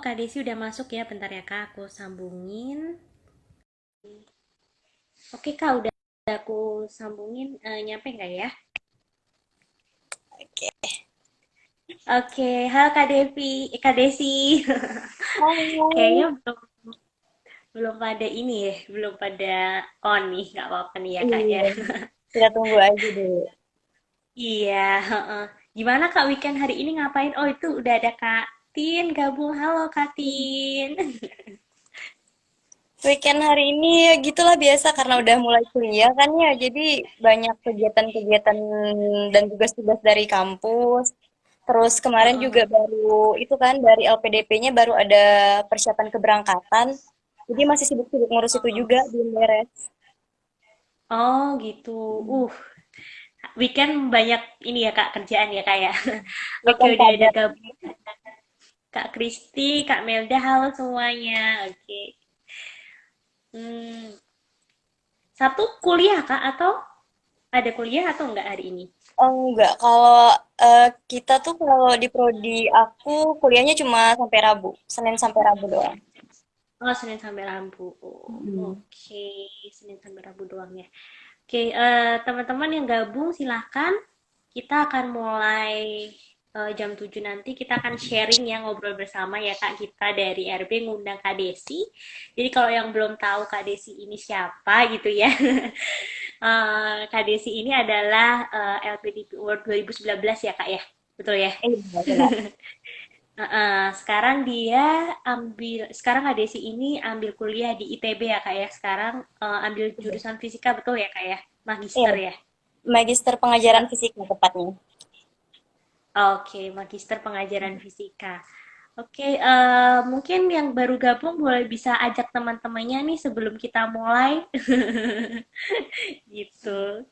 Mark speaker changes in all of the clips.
Speaker 1: Kak Desi udah masuk ya, bentar ya Kak, aku sambungin. Oke Kak, udah aku sambungin, nyampe nggak ya?
Speaker 2: Oke.
Speaker 1: Oke, halo Kak Devi, Kak Desi. Kayaknya
Speaker 2: Halo.
Speaker 1: belum belum pada ini ya, belum pada on nih, nggak apa-apa nih ya Kak ya.
Speaker 2: Iya, kita tunggu aja dulu.
Speaker 1: Iya, heeh. Gimana Kak weekend hari ini ngapain? Oh itu udah ada Kak Tin gabung, halo Kak Tin.
Speaker 2: Weekend hari ini ya gitulah biasa karena udah mulai kuliah kan ya, jadi banyak kegiatan-kegiatan dan tugas-tugas dari kampus. Terus kemarin juga
Speaker 1: Heeh.
Speaker 2: baru itu kan dari LPDP-nya baru ada persiapan keberangkatan. Jadi masih sibuk-sibuk ngurus itu juga belum beres.
Speaker 1: Oh gitu. Weekend banyak ini ya Kak kerjaan ya Kak ya. Oke
Speaker 2: Weekend
Speaker 1: udah ada
Speaker 2: padat.
Speaker 1: gabung Kak Kristi, Kak Melda, halo semuanya. Oke. Hmm, Sabtu kuliah Kak atau ada kuliah atau enggak hari ini?
Speaker 2: Oh, enggak, kalau kita tuh kalau di prodi aku kuliahnya cuma sampai Rabu, Senin sampai Rabu doang.
Speaker 1: Oh Senin sampai Rabu. Oh,
Speaker 2: Hmm.
Speaker 1: oke, Senin sampai Rabu doang ya. Oke, teman-teman yang gabung silahkan. Kita akan mulai jam 7 nanti. Kita akan sharing ya, ngobrol bersama ya Kak. Kita dari RB ngundang Kak Desi. Jadi kalau yang belum tahu Kak Desi ini siapa gitu ya. Kak Desi ini adalah LPDP Award 2019 ya Kak ya. Betul ya?
Speaker 2: Benar.
Speaker 1: Sekarang dia sekarang Kak Desi ini ambil kuliah di ITB ya Kak ya. Sekarang ambil jurusan fisika betul ya Kak ya?
Speaker 2: Iya,
Speaker 1: Magister ya?
Speaker 2: magister pengajaran fisika tepatnya.
Speaker 1: Oke, magister pengajaran fisika. Oke, mungkin yang baru gabung boleh bisa ajak teman-temannya nih sebelum kita mulai. Gitu.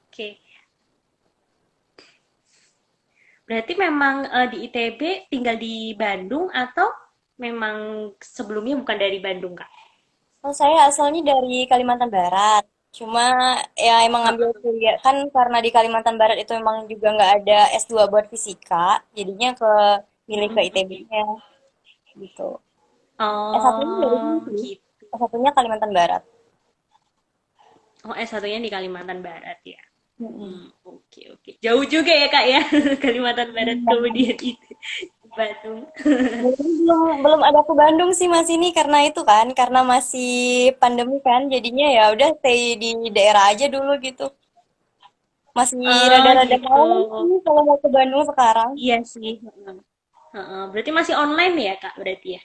Speaker 1: Oke, berarti memang di ITB tinggal di Bandung atau memang sebelumnya bukan dari Bandung, Kak?
Speaker 2: Oh, saya asalnya dari Kalimantan Barat. Cuma ya emang ngambil
Speaker 1: Heeh.
Speaker 2: kuliah kan karena di Kalimantan Barat itu emang juga nggak ada S2 buat fisika, jadinya ke milih ke
Speaker 1: Mm-mm.
Speaker 2: ITB-nya gitu. S1-nya dari sini
Speaker 1: Oh,
Speaker 2: sih.
Speaker 1: gitu.
Speaker 2: S1-nya Kalimantan Barat.
Speaker 1: Oh, S1-nya di Kalimantan Barat ya.
Speaker 2: Mm-mm.
Speaker 1: Oke, oke. Jauh juga ya, Kak ya. Kalimantan Barat
Speaker 2: Iya.
Speaker 1: kemudian itu Bandung.
Speaker 2: Belum belum belum ada ke Bandung sih Mas ini karena itu kan karena masih pandemi kan jadinya ya udah stay di daerah aja dulu gitu. Masih
Speaker 1: Oh,
Speaker 2: rada-rada
Speaker 1: gitu.
Speaker 2: malas sih kalau mau ke Bandung sekarang.
Speaker 1: Iya sih. Heeh. Heeh. Berarti masih online ya, Kak, berarti ya?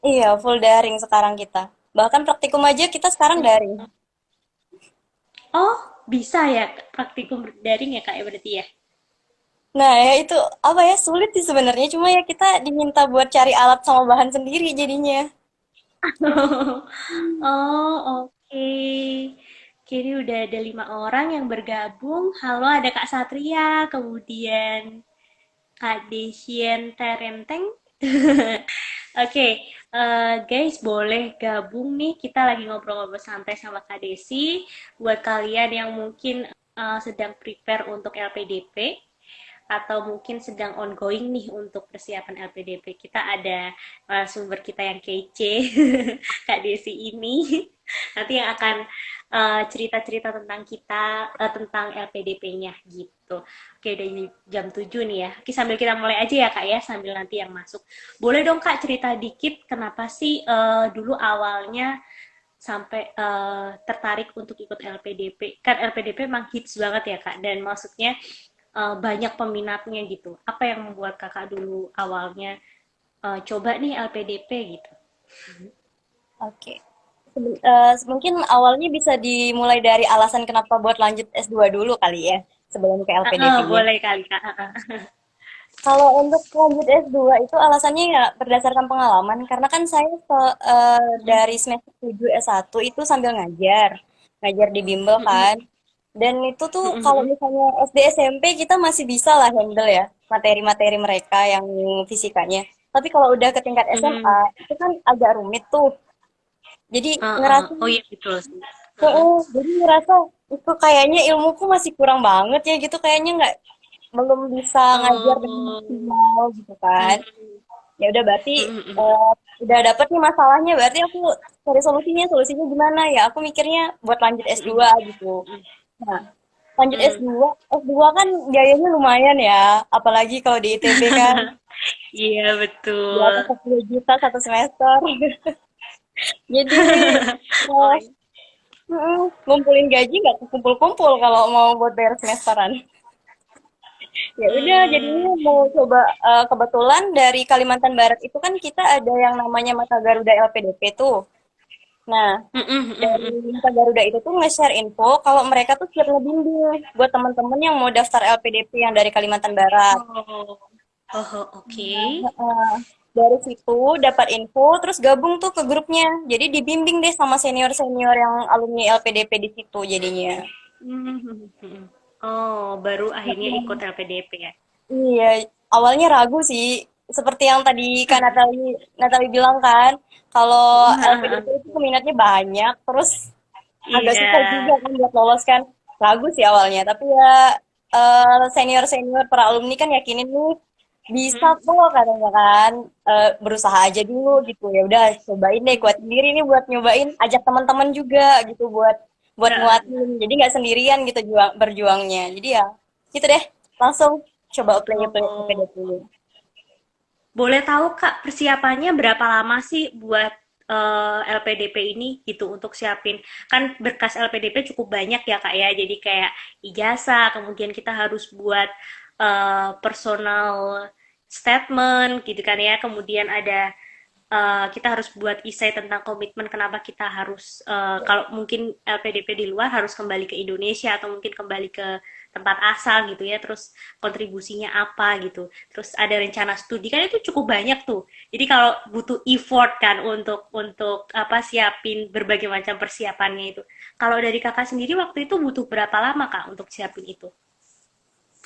Speaker 2: Iya, full daring sekarang kita. Bahkan praktikum aja kita sekarang daring.
Speaker 1: Oh, bisa ya praktikum daring ya, Kak, ya berarti ya?
Speaker 2: Nah, ya itu apa ya sulit sih sebenarnya. Cuma ya kita diminta buat cari alat sama bahan sendiri jadinya.
Speaker 1: Oh, oke. Kini udah ada 5 orang yang bergabung. Halo, ada Kak Satria, kemudian Kak Desien Terenteng. Oke, guys, boleh gabung nih. Kita lagi ngobrol-ngobrol santai sama Kak Desi. Buat kalian yang mungkin sedang prepare untuk LPDP atau mungkin sedang ongoing nih untuk persiapan LPDP. Kita ada sumber kita yang kece, Kak Desi ini. Nanti yang akan cerita-cerita tentang kita, tentang LPDP-nya gitu. Oke, udah jam 7 nih ya. Oke, sambil kita mulai aja ya Kak ya, sambil nanti yang masuk. Boleh dong Kak cerita dikit kenapa sih dulu awalnya sampai tertarik untuk ikut LPDP. Kan LPDP emang hits banget ya Kak, dan maksudnya banyak peminatnya gitu. Apa yang membuat Kakak dulu awalnya coba nih LPDP gitu?
Speaker 2: Oke. Mungkin awalnya bisa dimulai dari alasan kenapa buat lanjut S2 dulu kali ya, sebelum ke LPDP-nya.
Speaker 1: Boleh kali Kak.
Speaker 2: Kalau untuk lanjut S2 itu alasannya ya berdasarkan pengalaman, karena kan saya dari semester 7 S1 itu sambil ngajar, ngajar di bimbel kan. Dan itu tuh kalau misalnya SD SMP kita masih bisa lah handle ya materi-materi mereka yang fisikanya. Tapi kalau udah ke tingkat SMA itu kan agak rumit tuh. Jadi ngerasa
Speaker 1: Oh iya betul sih.
Speaker 2: jadi ngerasa itu kayaknya ilmuku masih kurang banget ya gitu kayaknya belum bisa ngajar dengan
Speaker 1: Oh.
Speaker 2: maksimal gitu kan.
Speaker 1: Mm-mm.
Speaker 2: Ya udah berarti
Speaker 1: Mm-mm.
Speaker 2: eh, udah dapet nih masalahnya, berarti aku cari solusinya gimana ya? Aku mikirnya buat lanjut S2
Speaker 1: Mm-mm.
Speaker 2: gitu. Nah, lanjut
Speaker 1: Mm.
Speaker 2: S2, S2 kan biayanya lumayan ya, apalagi kalau di ITB kan
Speaker 1: Iya,
Speaker 2: di
Speaker 1: betul.
Speaker 2: atas 10 juta satu semester. Jadi
Speaker 1: Oh,
Speaker 2: eh, ngumpulin gaji nggak kumpul-kumpul kalau mau buat bayar semesteran. Ya udah jadinya
Speaker 1: hmm.
Speaker 2: mau coba kebetulan dari Kalimantan Barat itu kan kita ada yang namanya Mata Garuda LPDP tuh. Nah,
Speaker 1: Mm-mm,
Speaker 2: dari
Speaker 1: mm-mm.
Speaker 2: Mata Garuda itu tuh nge-share info kalau mereka tuh siap ngebimbing buat teman-teman yang mau daftar LPDP yang dari Kalimantan Barat.
Speaker 1: Oh, oh, oke.
Speaker 2: Nah, dari situ dapat info terus gabung tuh ke grupnya. Jadi dibimbing deh sama senior-senior yang alumni LPDP di situ jadinya.
Speaker 1: Hmm. Oh, baru akhirnya ikut LPDP ya.
Speaker 2: Iya, awalnya ragu sih. Seperti yang tadi Kak Natali bilang kan, kalau LPDP itu peminatnya banyak, terus agak
Speaker 1: Iya.
Speaker 2: susah juga kan buat lolos kan. Ragu sih awalnya, tapi ya senior-senior para alumni kan yakinin nih bisa
Speaker 1: Hmm.
Speaker 2: kok katanya kan. Berusaha aja dulu gitu. Ya udah cobain deh kuat sendiri nih buat nyobain, ajak teman-teman juga gitu buat buat
Speaker 1: Heeh.
Speaker 2: nguatin. Jadi nggak sendirian gitu berjuangnya. Jadi ya gitu deh, langsung coba apply
Speaker 1: Oh,
Speaker 2: PDP.
Speaker 1: boleh tahu Kak persiapannya berapa lama sih buat LPDP ini gitu untuk siapin kan berkas LPDP cukup banyak ya Kak ya jadi kayak ijazah kemudian kita harus buat personal statement gitu kan ya kemudian ada kita harus buat isai tentang komitmen kenapa kita harus kalau mungkin LPDP di luar harus kembali ke Indonesia atau mungkin kembali ke tempat asal gitu ya terus kontribusinya apa gitu terus ada rencana studi kan itu cukup banyak tuh jadi kalau butuh effort kan untuk apa siapin berbagai macam persiapannya itu kalau dari kakak sendiri waktu itu butuh berapa lama kak untuk siapin itu.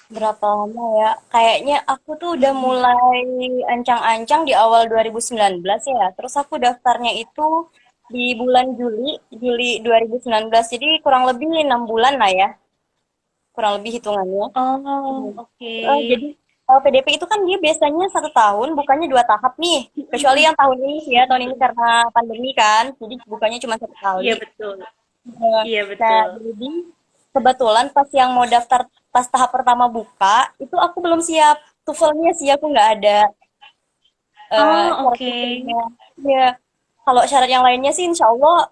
Speaker 2: Berapa lama ya? Kayaknya aku tuh udah mulai ancang-ancang di awal 2019 ya. Terus aku daftarnya itu di bulan Juli 2019. Jadi kurang lebih 6 bulan lah ya, kurang lebih hitungannya.
Speaker 1: Oh,
Speaker 2: Hmm.
Speaker 1: oke.
Speaker 2: Jadi PDP itu kan dia biasanya 1 tahun, bukannya 2 tahap nih. Kecuali yang tahun ini sih ya, tahun ini karena pandemi kan, jadi bukannya cuma 1 kali.
Speaker 1: Iya betul.
Speaker 2: Nah,
Speaker 1: Iya
Speaker 2: nah,
Speaker 1: betul.
Speaker 2: jadi kebetulan pas yang mau daftar pas tahap pertama buka, itu aku belum siap. TOEFL-nya sih aku nggak ada
Speaker 1: Oh,
Speaker 2: syarat
Speaker 1: oke.
Speaker 2: TOEFL-nya. Ya, kalau syarat yang lainnya sih insya Allah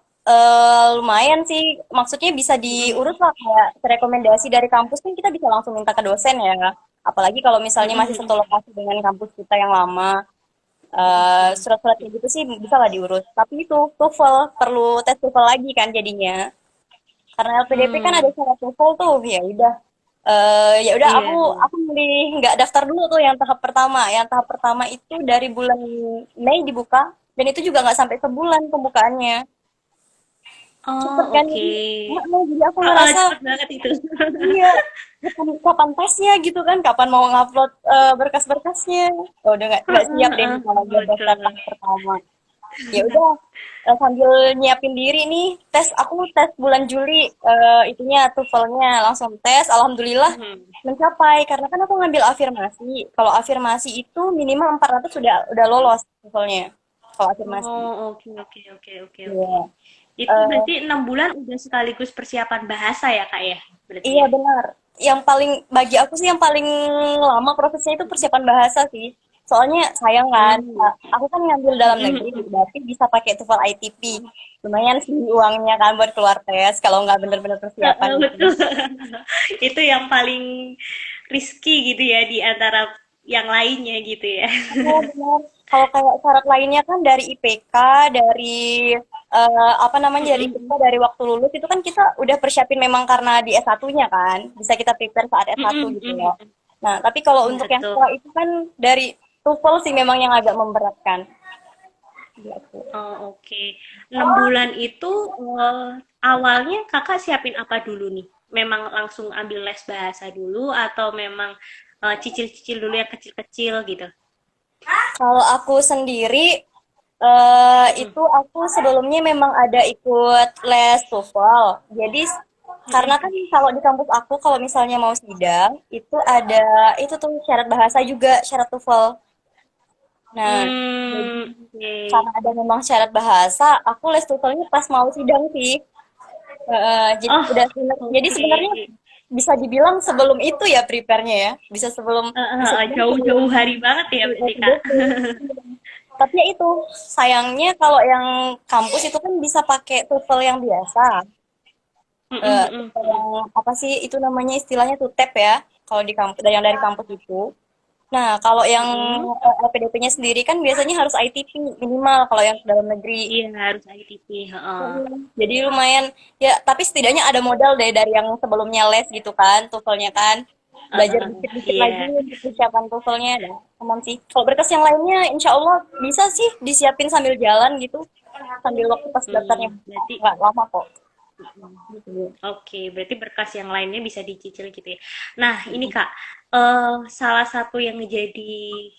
Speaker 2: lumayan sih. Maksudnya bisa diurus
Speaker 1: Mm-mm.
Speaker 2: lah kayak rekomendasi dari kampus kan kita bisa langsung minta ke dosen ya. Apalagi kalau misalnya masih satu
Speaker 1: Mm-mm.
Speaker 2: lokasi dengan kampus kita yang lama. Surat-surat kayak gitu sih bisa lah diurus. Tapi itu TOEFL perlu tes TOEFL lagi kan jadinya. Karena LPDP kan ada
Speaker 1: Hmm,
Speaker 2: syarat TOEFL tuh, ya udah. Ya udah
Speaker 1: iya.
Speaker 2: aku milih nggak daftar dulu tuh yang tahap pertama. Yang tahap pertama itu dari bulan Mei dibuka dan itu juga nggak sampai sebulan pembukaannya. Cepet
Speaker 1: Oh,
Speaker 2: kan
Speaker 1: oke.
Speaker 2: jadi aku
Speaker 1: Heeh,
Speaker 2: ngerasa
Speaker 1: cepet banget itu.
Speaker 2: iya kapan, kapan tesnya gitu kan, kapan mau ngupload berkas-berkasnya. Oh, udah nggak siap deh
Speaker 1: Heeh,
Speaker 2: kalau buat daftar
Speaker 1: betul.
Speaker 2: tahap pertama. Ya udah sambil nyiapin diri nih aku tes bulan Juli itunya TOEFL-nya langsung tes alhamdulillah
Speaker 1: Mhm.
Speaker 2: mencapai karena kan aku ngambil afirmasi. Kalau afirmasi itu minimal 400 udah lolos TOEFL-nya kalau afirmasi.
Speaker 1: Oh, oke oke oke oke oke.
Speaker 2: Iya.
Speaker 1: Itu
Speaker 2: Eh,
Speaker 1: berarti 6 bulan udah sekaligus persiapan bahasa ya, Kak ya? Berarti
Speaker 2: iya
Speaker 1: ya?
Speaker 2: benar. Yang paling bagi aku sih yang paling lama prosesnya itu persiapan bahasa sih. Soalnya sayang kan,
Speaker 1: Hmm.
Speaker 2: aku kan ngambil dalam negeri,
Speaker 1: Mhm.
Speaker 2: berarti bisa pakai TOEFL ITP. Lumayan sih uangnya kan buat keluar tes kalau nggak bener-bener persiapan
Speaker 1: Heeh,
Speaker 2: gitu.
Speaker 1: betul. Itu yang paling risky gitu ya di antara yang lainnya gitu ya.
Speaker 2: Oh, benar. Kalau kayak syarat lainnya kan dari IPK, dari apa namanya dari IPK
Speaker 1: Mhm.
Speaker 2: dari waktu lulus itu kan kita udah persiapin memang karena di S1-nya kan. Bisa kita prepare saat S1
Speaker 1: Mhm
Speaker 2: gitu ya.
Speaker 1: mhm.
Speaker 2: Nah, tapi kalau untuk yang
Speaker 1: Betul.
Speaker 2: setelah itu kan dari TOEFL sih memang yang agak memberatkan. Gitu.
Speaker 1: Oh, oke. 6 bulan itu awalnya Kakak siapin apa dulu nih? Memang langsung ambil les bahasa dulu atau memang cicil-cicil dulu yang kecil-kecil gitu?
Speaker 2: Kalau aku sendiri
Speaker 1: Mm-mm.
Speaker 2: itu aku sebelumnya memang ada ikut les TOEFL. Jadi karena kan kalau di kampus aku kalau misalnya mau sidang itu ada itu tuh syarat bahasa juga, syarat TOEFL. Nah, jadi
Speaker 1: Oke.
Speaker 2: karena ada memang syarat bahasa, aku les TOEFL-nya pas mau sidang sih. Jadi
Speaker 1: Oh,
Speaker 2: jadi
Speaker 1: oke.
Speaker 2: sebenarnya bisa dibilang sebelum itu ya prepare-nya ya. Bisa dibilang sebelum
Speaker 1: Jauh-jauh hari banget ya berarti Kak.
Speaker 2: LPDP. Tapi ya itu, sayangnya kalau yang kampus itu kan bisa pakai TOEFL yang biasa. TOEFL yang apa sih itu namanya istilahnya tuh TEP ya. Kalau di kampus yang dari kampus itu. Nah, kalau yang
Speaker 1: Mm-mm.
Speaker 2: LPDP-nya sendiri kan biasanya harus ITP minimal kalau yang dalam negeri.
Speaker 1: Iya harus ITP. Heeh.
Speaker 2: Jadi lumayan ya, tapi setidaknya ada modal deh dari yang sebelumnya les gitu kan, TOEFL-nya kan. Belajar dikit-dikit lagi
Speaker 1: Iya.
Speaker 2: untuk persiapan TOEFL-nya dan aman sih. Kalau berkas yang lainnya insya Allah bisa sih disiapin sambil jalan gitu. Sambil waktu pas daftarnya
Speaker 1: Berarti
Speaker 2: nggak lama kok. Gitu.
Speaker 1: oke, berarti berkas yang lainnya bisa dicicil gitu ya. Nah, ini Kak, salah satu yang menjadi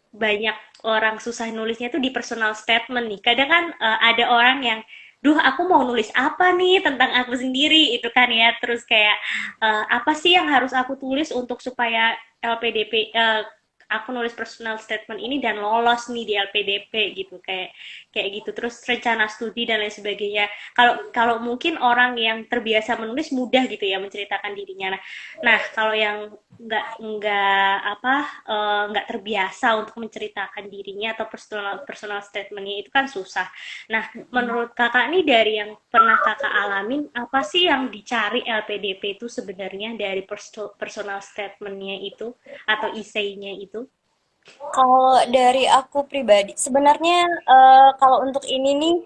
Speaker 1: banyak orang susah nulisnya tuh di personal statement nih. Kadang kan ada orang yang, duh aku mau nulis apa nih tentang aku sendiri itu kan ya. Terus kayak apa sih yang harus aku tulis untuk supaya LPDP aku nulis personal statement ini dan lolos nih di LPDP gitu kayak gitu. Terus rencana studi dan lain sebagainya. Kalau mungkin orang yang terbiasa menulis mudah gitu ya menceritakan dirinya. Nah, kalau yang nggak terbiasa untuk menceritakan dirinya atau personal personal statementnya itu kan susah. Nah, menurut kakak nih dari yang pernah kakak alamin, apa sih yang dicari LPDP itu sebenarnya dari personal statementnya itu atau isainya itu?
Speaker 2: Kalau dari aku pribadi, sebenarnya kalau untuk ini nih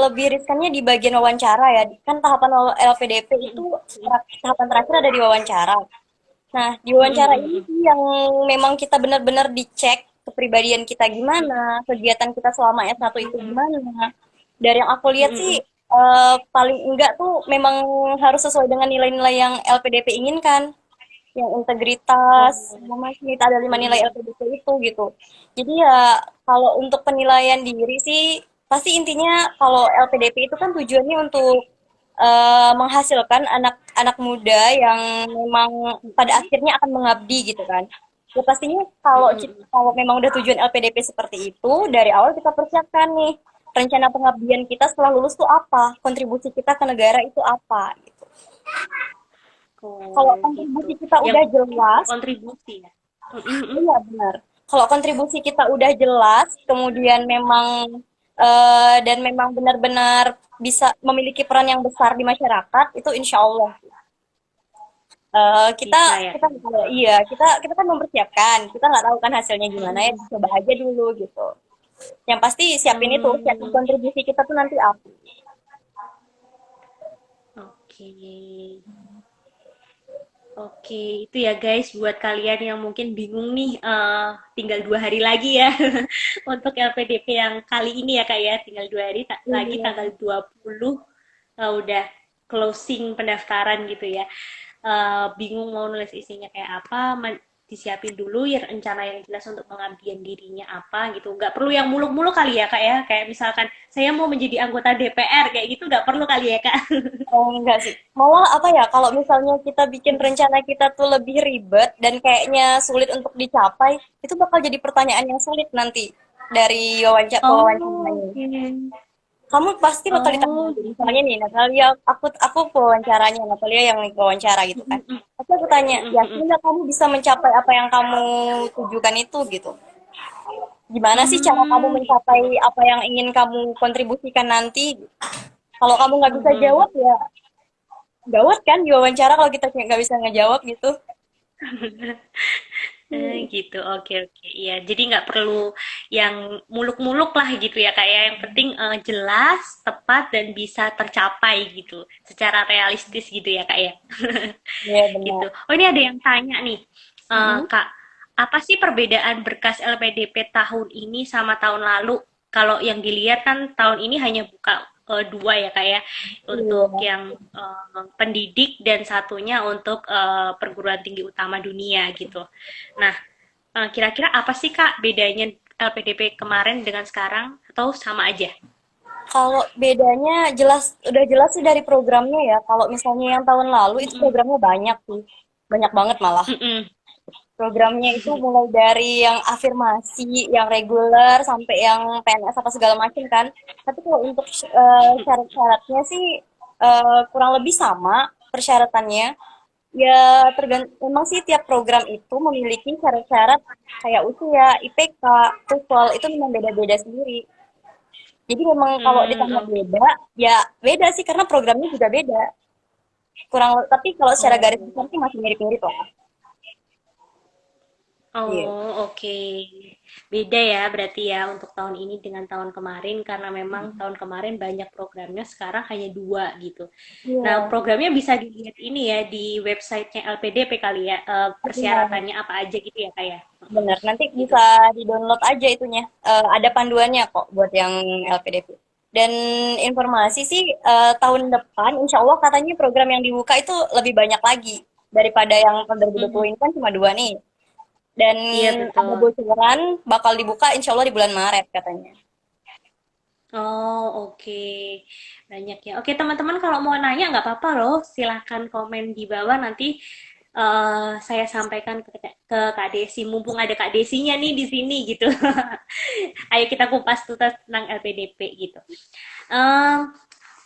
Speaker 2: lebih riskannya di bagian wawancara ya. Kan tahapan LPDP itu tahapan terakhir ada di wawancara. Nah, di wawancara ini sih yang memang kita benar-benar dicek kepribadian kita gimana, kegiatan kita selama S1 itu gimana. Dari yang aku lihat sih, paling enggak tuh memang harus sesuai dengan nilai-nilai yang LPDP inginkan. Yang integritas,
Speaker 1: Oh,
Speaker 2: sama sih ada 5 nilai LPDP itu gitu. Jadi ya kalau untuk penilaian diri sih, pasti intinya kalau LPDP itu kan tujuannya untuk menghasilkan anak-anak muda yang memang pada akhirnya akan mengabdi gitu kan. Ya pastinya kalau memang udah tujuan LPDP seperti itu, dari awal kita persiapkan nih rencana pengabdian kita setelah lulus tuh apa, kontribusi kita ke negara itu apa gitu. Kalau
Speaker 1: gitu.
Speaker 2: kontribusi kita
Speaker 1: Yang
Speaker 2: udah
Speaker 1: penting
Speaker 2: jelas,
Speaker 1: berkontribusi ya.
Speaker 2: iya benar. Kalau kontribusi kita udah jelas, kemudian memang dan memang benar-benar bisa memiliki peran yang besar di masyarakat, itu insya Allah kita
Speaker 1: Bisa ya.
Speaker 2: kita iya kita kan mempersiapkan, kita nggak tahu kan hasilnya gimana ya, coba aja dulu gitu. Yang pasti siapin itu, siapin
Speaker 1: Hmm,
Speaker 2: kontribusi kita tuh nanti apa.
Speaker 1: oke. Oke, itu ya guys buat kalian yang mungkin bingung nih, tinggal 2 hari lagi ya untuk LPDP yang kali ini ya Kak ya, tinggal 2 hari lagi tanggal 20 udah closing pendaftaran gitu ya. Bingung mau nulis isinya kayak apa, disiapin dulu ya rencana yang jelas untuk pengabdian dirinya apa gitu. Nggak perlu yang muluk-muluk kali ya Kak ya, kayak misalkan saya mau menjadi anggota DPR kayak gitu nggak perlu kali ya Kak.
Speaker 2: Oh, enggak sih. Malah apa ya, kalau misalnya kita bikin rencana kita tuh lebih ribet dan kayaknya sulit untuk dicapai, itu bakal jadi pertanyaan yang sulit nanti dari
Speaker 1: Oh,
Speaker 2: wawancaranya.
Speaker 1: oke.
Speaker 2: Kamu pasti bakal ditanya,
Speaker 1: Oh, gitu.
Speaker 2: misalnya nih, Natalia, aku wawancaranya, Natalia yang wawancara gitu kan. Pasti aku tanya, yakin nggak kamu bisa mencapai apa yang kamu tujukan itu gitu? Gimana sih cara kamu
Speaker 1: Gitu.
Speaker 2: mencapai apa yang ingin kamu kontribusikan nanti? Kalau kamu nggak bisa jawab ya gawat kan diwawancara kalau kita nggak bisa ngejawab gitu.
Speaker 1: Gitu. Oke, oke. Iya, jadi nggak perlu yang muluk-muluk lah gitu ya, Kak ya. Yang penting jelas, tepat, dan bisa tercapai gitu. Secara realistis gitu ya, Kak ya.
Speaker 2: Iya
Speaker 1: Gitu.
Speaker 2: benar.
Speaker 1: Oh, ini ada yang tanya nih,
Speaker 2: Mm-mm.
Speaker 1: Kak. Apa sih perbedaan berkas LPDP tahun ini sama tahun lalu? Kalau yang dilihat kan tahun ini hanya buka 2 ya kak ya, untuk
Speaker 2: Iya.
Speaker 1: yang pendidik dan satunya untuk perguruan tinggi utama dunia gitu. Nah, kira-kira apa sih kak bedanya LPDP kemarin dengan sekarang atau sama aja?
Speaker 2: Kalau bedanya udah jelas sih dari programnya ya. Kalau misalnya yang tahun lalu itu
Speaker 1: Mm-mm.
Speaker 2: programnya banyak sih, banyak banget malah.
Speaker 1: Mm-mm.
Speaker 2: Programnya itu mulai dari yang afirmasi, yang reguler, sampai yang PNS apa segala macam kan. Tapi kalau untuk syarat-syaratnya sih kurang lebih sama persyaratannya. Ya memang sih tiap program itu memiliki syarat-syarat kayak usia, IPK, TOEFL itu memang beda-beda sendiri. Jadi memang kalau ditambah
Speaker 1: Oke.
Speaker 2: beda, ya beda sih karena programnya juga beda. Tapi kalau secara garis besar
Speaker 1: Oh.
Speaker 2: sih masih mirip-mirip lah. Iya.
Speaker 1: Oh, oke. Beda ya berarti ya untuk tahun ini dengan tahun kemarin karena memang tahun kemarin banyak programnya, sekarang hanya dua gitu. Nah,
Speaker 2: Iya,
Speaker 1: programnya bisa dilihat ini ya di websitenya LPDP kali ya,
Speaker 2: benar.
Speaker 1: persyaratannya apa aja gitu ya kayak.
Speaker 2: Benar. Nanti
Speaker 1: Gitu.
Speaker 2: bisa di-download aja itunya. Ada panduannya kok buat yang LPDP. Dan informasi sih tahun depan, insya Allah katanya program yang dibuka itu lebih banyak lagi daripada yang tahun 2020
Speaker 1: Mhm.
Speaker 2: ini kan cuma dua nih. Dan
Speaker 1: Iya
Speaker 2: ada
Speaker 1: betul.
Speaker 2: bocoran bakal dibuka insya Allah di bulan Maret katanya.
Speaker 1: Oh, oke. Banyak ya. Oke, teman-teman kalau mau nanya nggak apa-apa loh. Silahkan komen di bawah nanti saya sampaikan ke Kak Desi. Mumpung ada Kak Desinya nih di sini gitu. Ayo kita kupas tuntas tentang LPDP gitu. Em,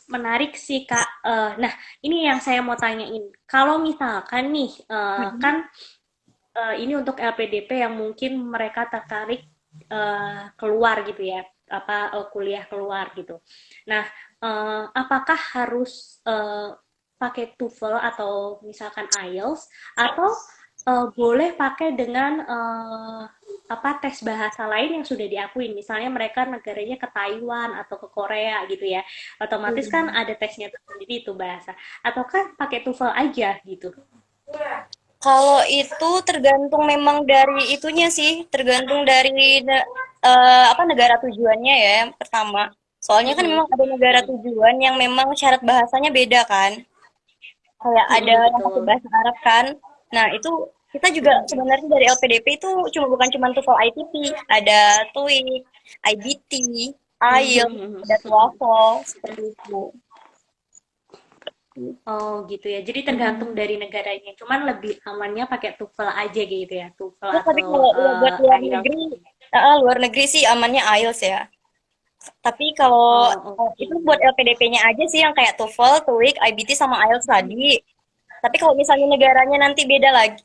Speaker 1: Menarik sih Kak. Nah, ini yang saya mau tanyain. Kalau misalkan nih,
Speaker 2: Mm-mm.
Speaker 1: kan ini untuk LPDP yang mungkin mereka tertarik keluar gitu ya, apa kuliah keluar gitu. Nah, apakah harus pakai TOEFL atau misalkan IELTS atau boleh pakai dengan apa tes bahasa lain yang sudah diakuin, misalnya mereka negaranya ke Taiwan atau ke Korea gitu ya, otomatis kan ada tesnya sendiri itu bahasa, ataukah pakai TOEFL aja gitu.
Speaker 2: Kalau itu tergantung memang dari itunya sih, tergantung dari apa negara tujuannya ya yang pertama. Soalnya kan
Speaker 1: Mm-mm.
Speaker 2: memang ada negara tujuan yang memang syarat bahasanya beda kan. Kayak ada
Speaker 1: Mm-mm,
Speaker 2: yang pakai
Speaker 1: betul.
Speaker 2: bahasa Arab kan. Nah, itu kita juga
Speaker 1: Mm-mm.
Speaker 2: sebenarnya dari LPDP itu bukan cuma TOEFL ITP, ada TOEIC, IBT, IELTS, ada TOEFL seperti itu.
Speaker 1: Oh gitu ya. Jadi tergantung dari negaranya. Cuman lebih amannya pakai TOEFL aja gitu ya. TOEFL
Speaker 2: Ya, tapi
Speaker 1: atau
Speaker 2: kalau ya buat
Speaker 1: IELTS.
Speaker 2: luar negeri sih amannya IELTS ya. Tapi kalau
Speaker 1: Oh
Speaker 2: itu buat
Speaker 1: oke.
Speaker 2: LPDP-nya aja sih yang kayak TOEFL, TOEIC, IBT sama IELTS tadi. Tapi kalau misalnya negaranya nanti beda lagi,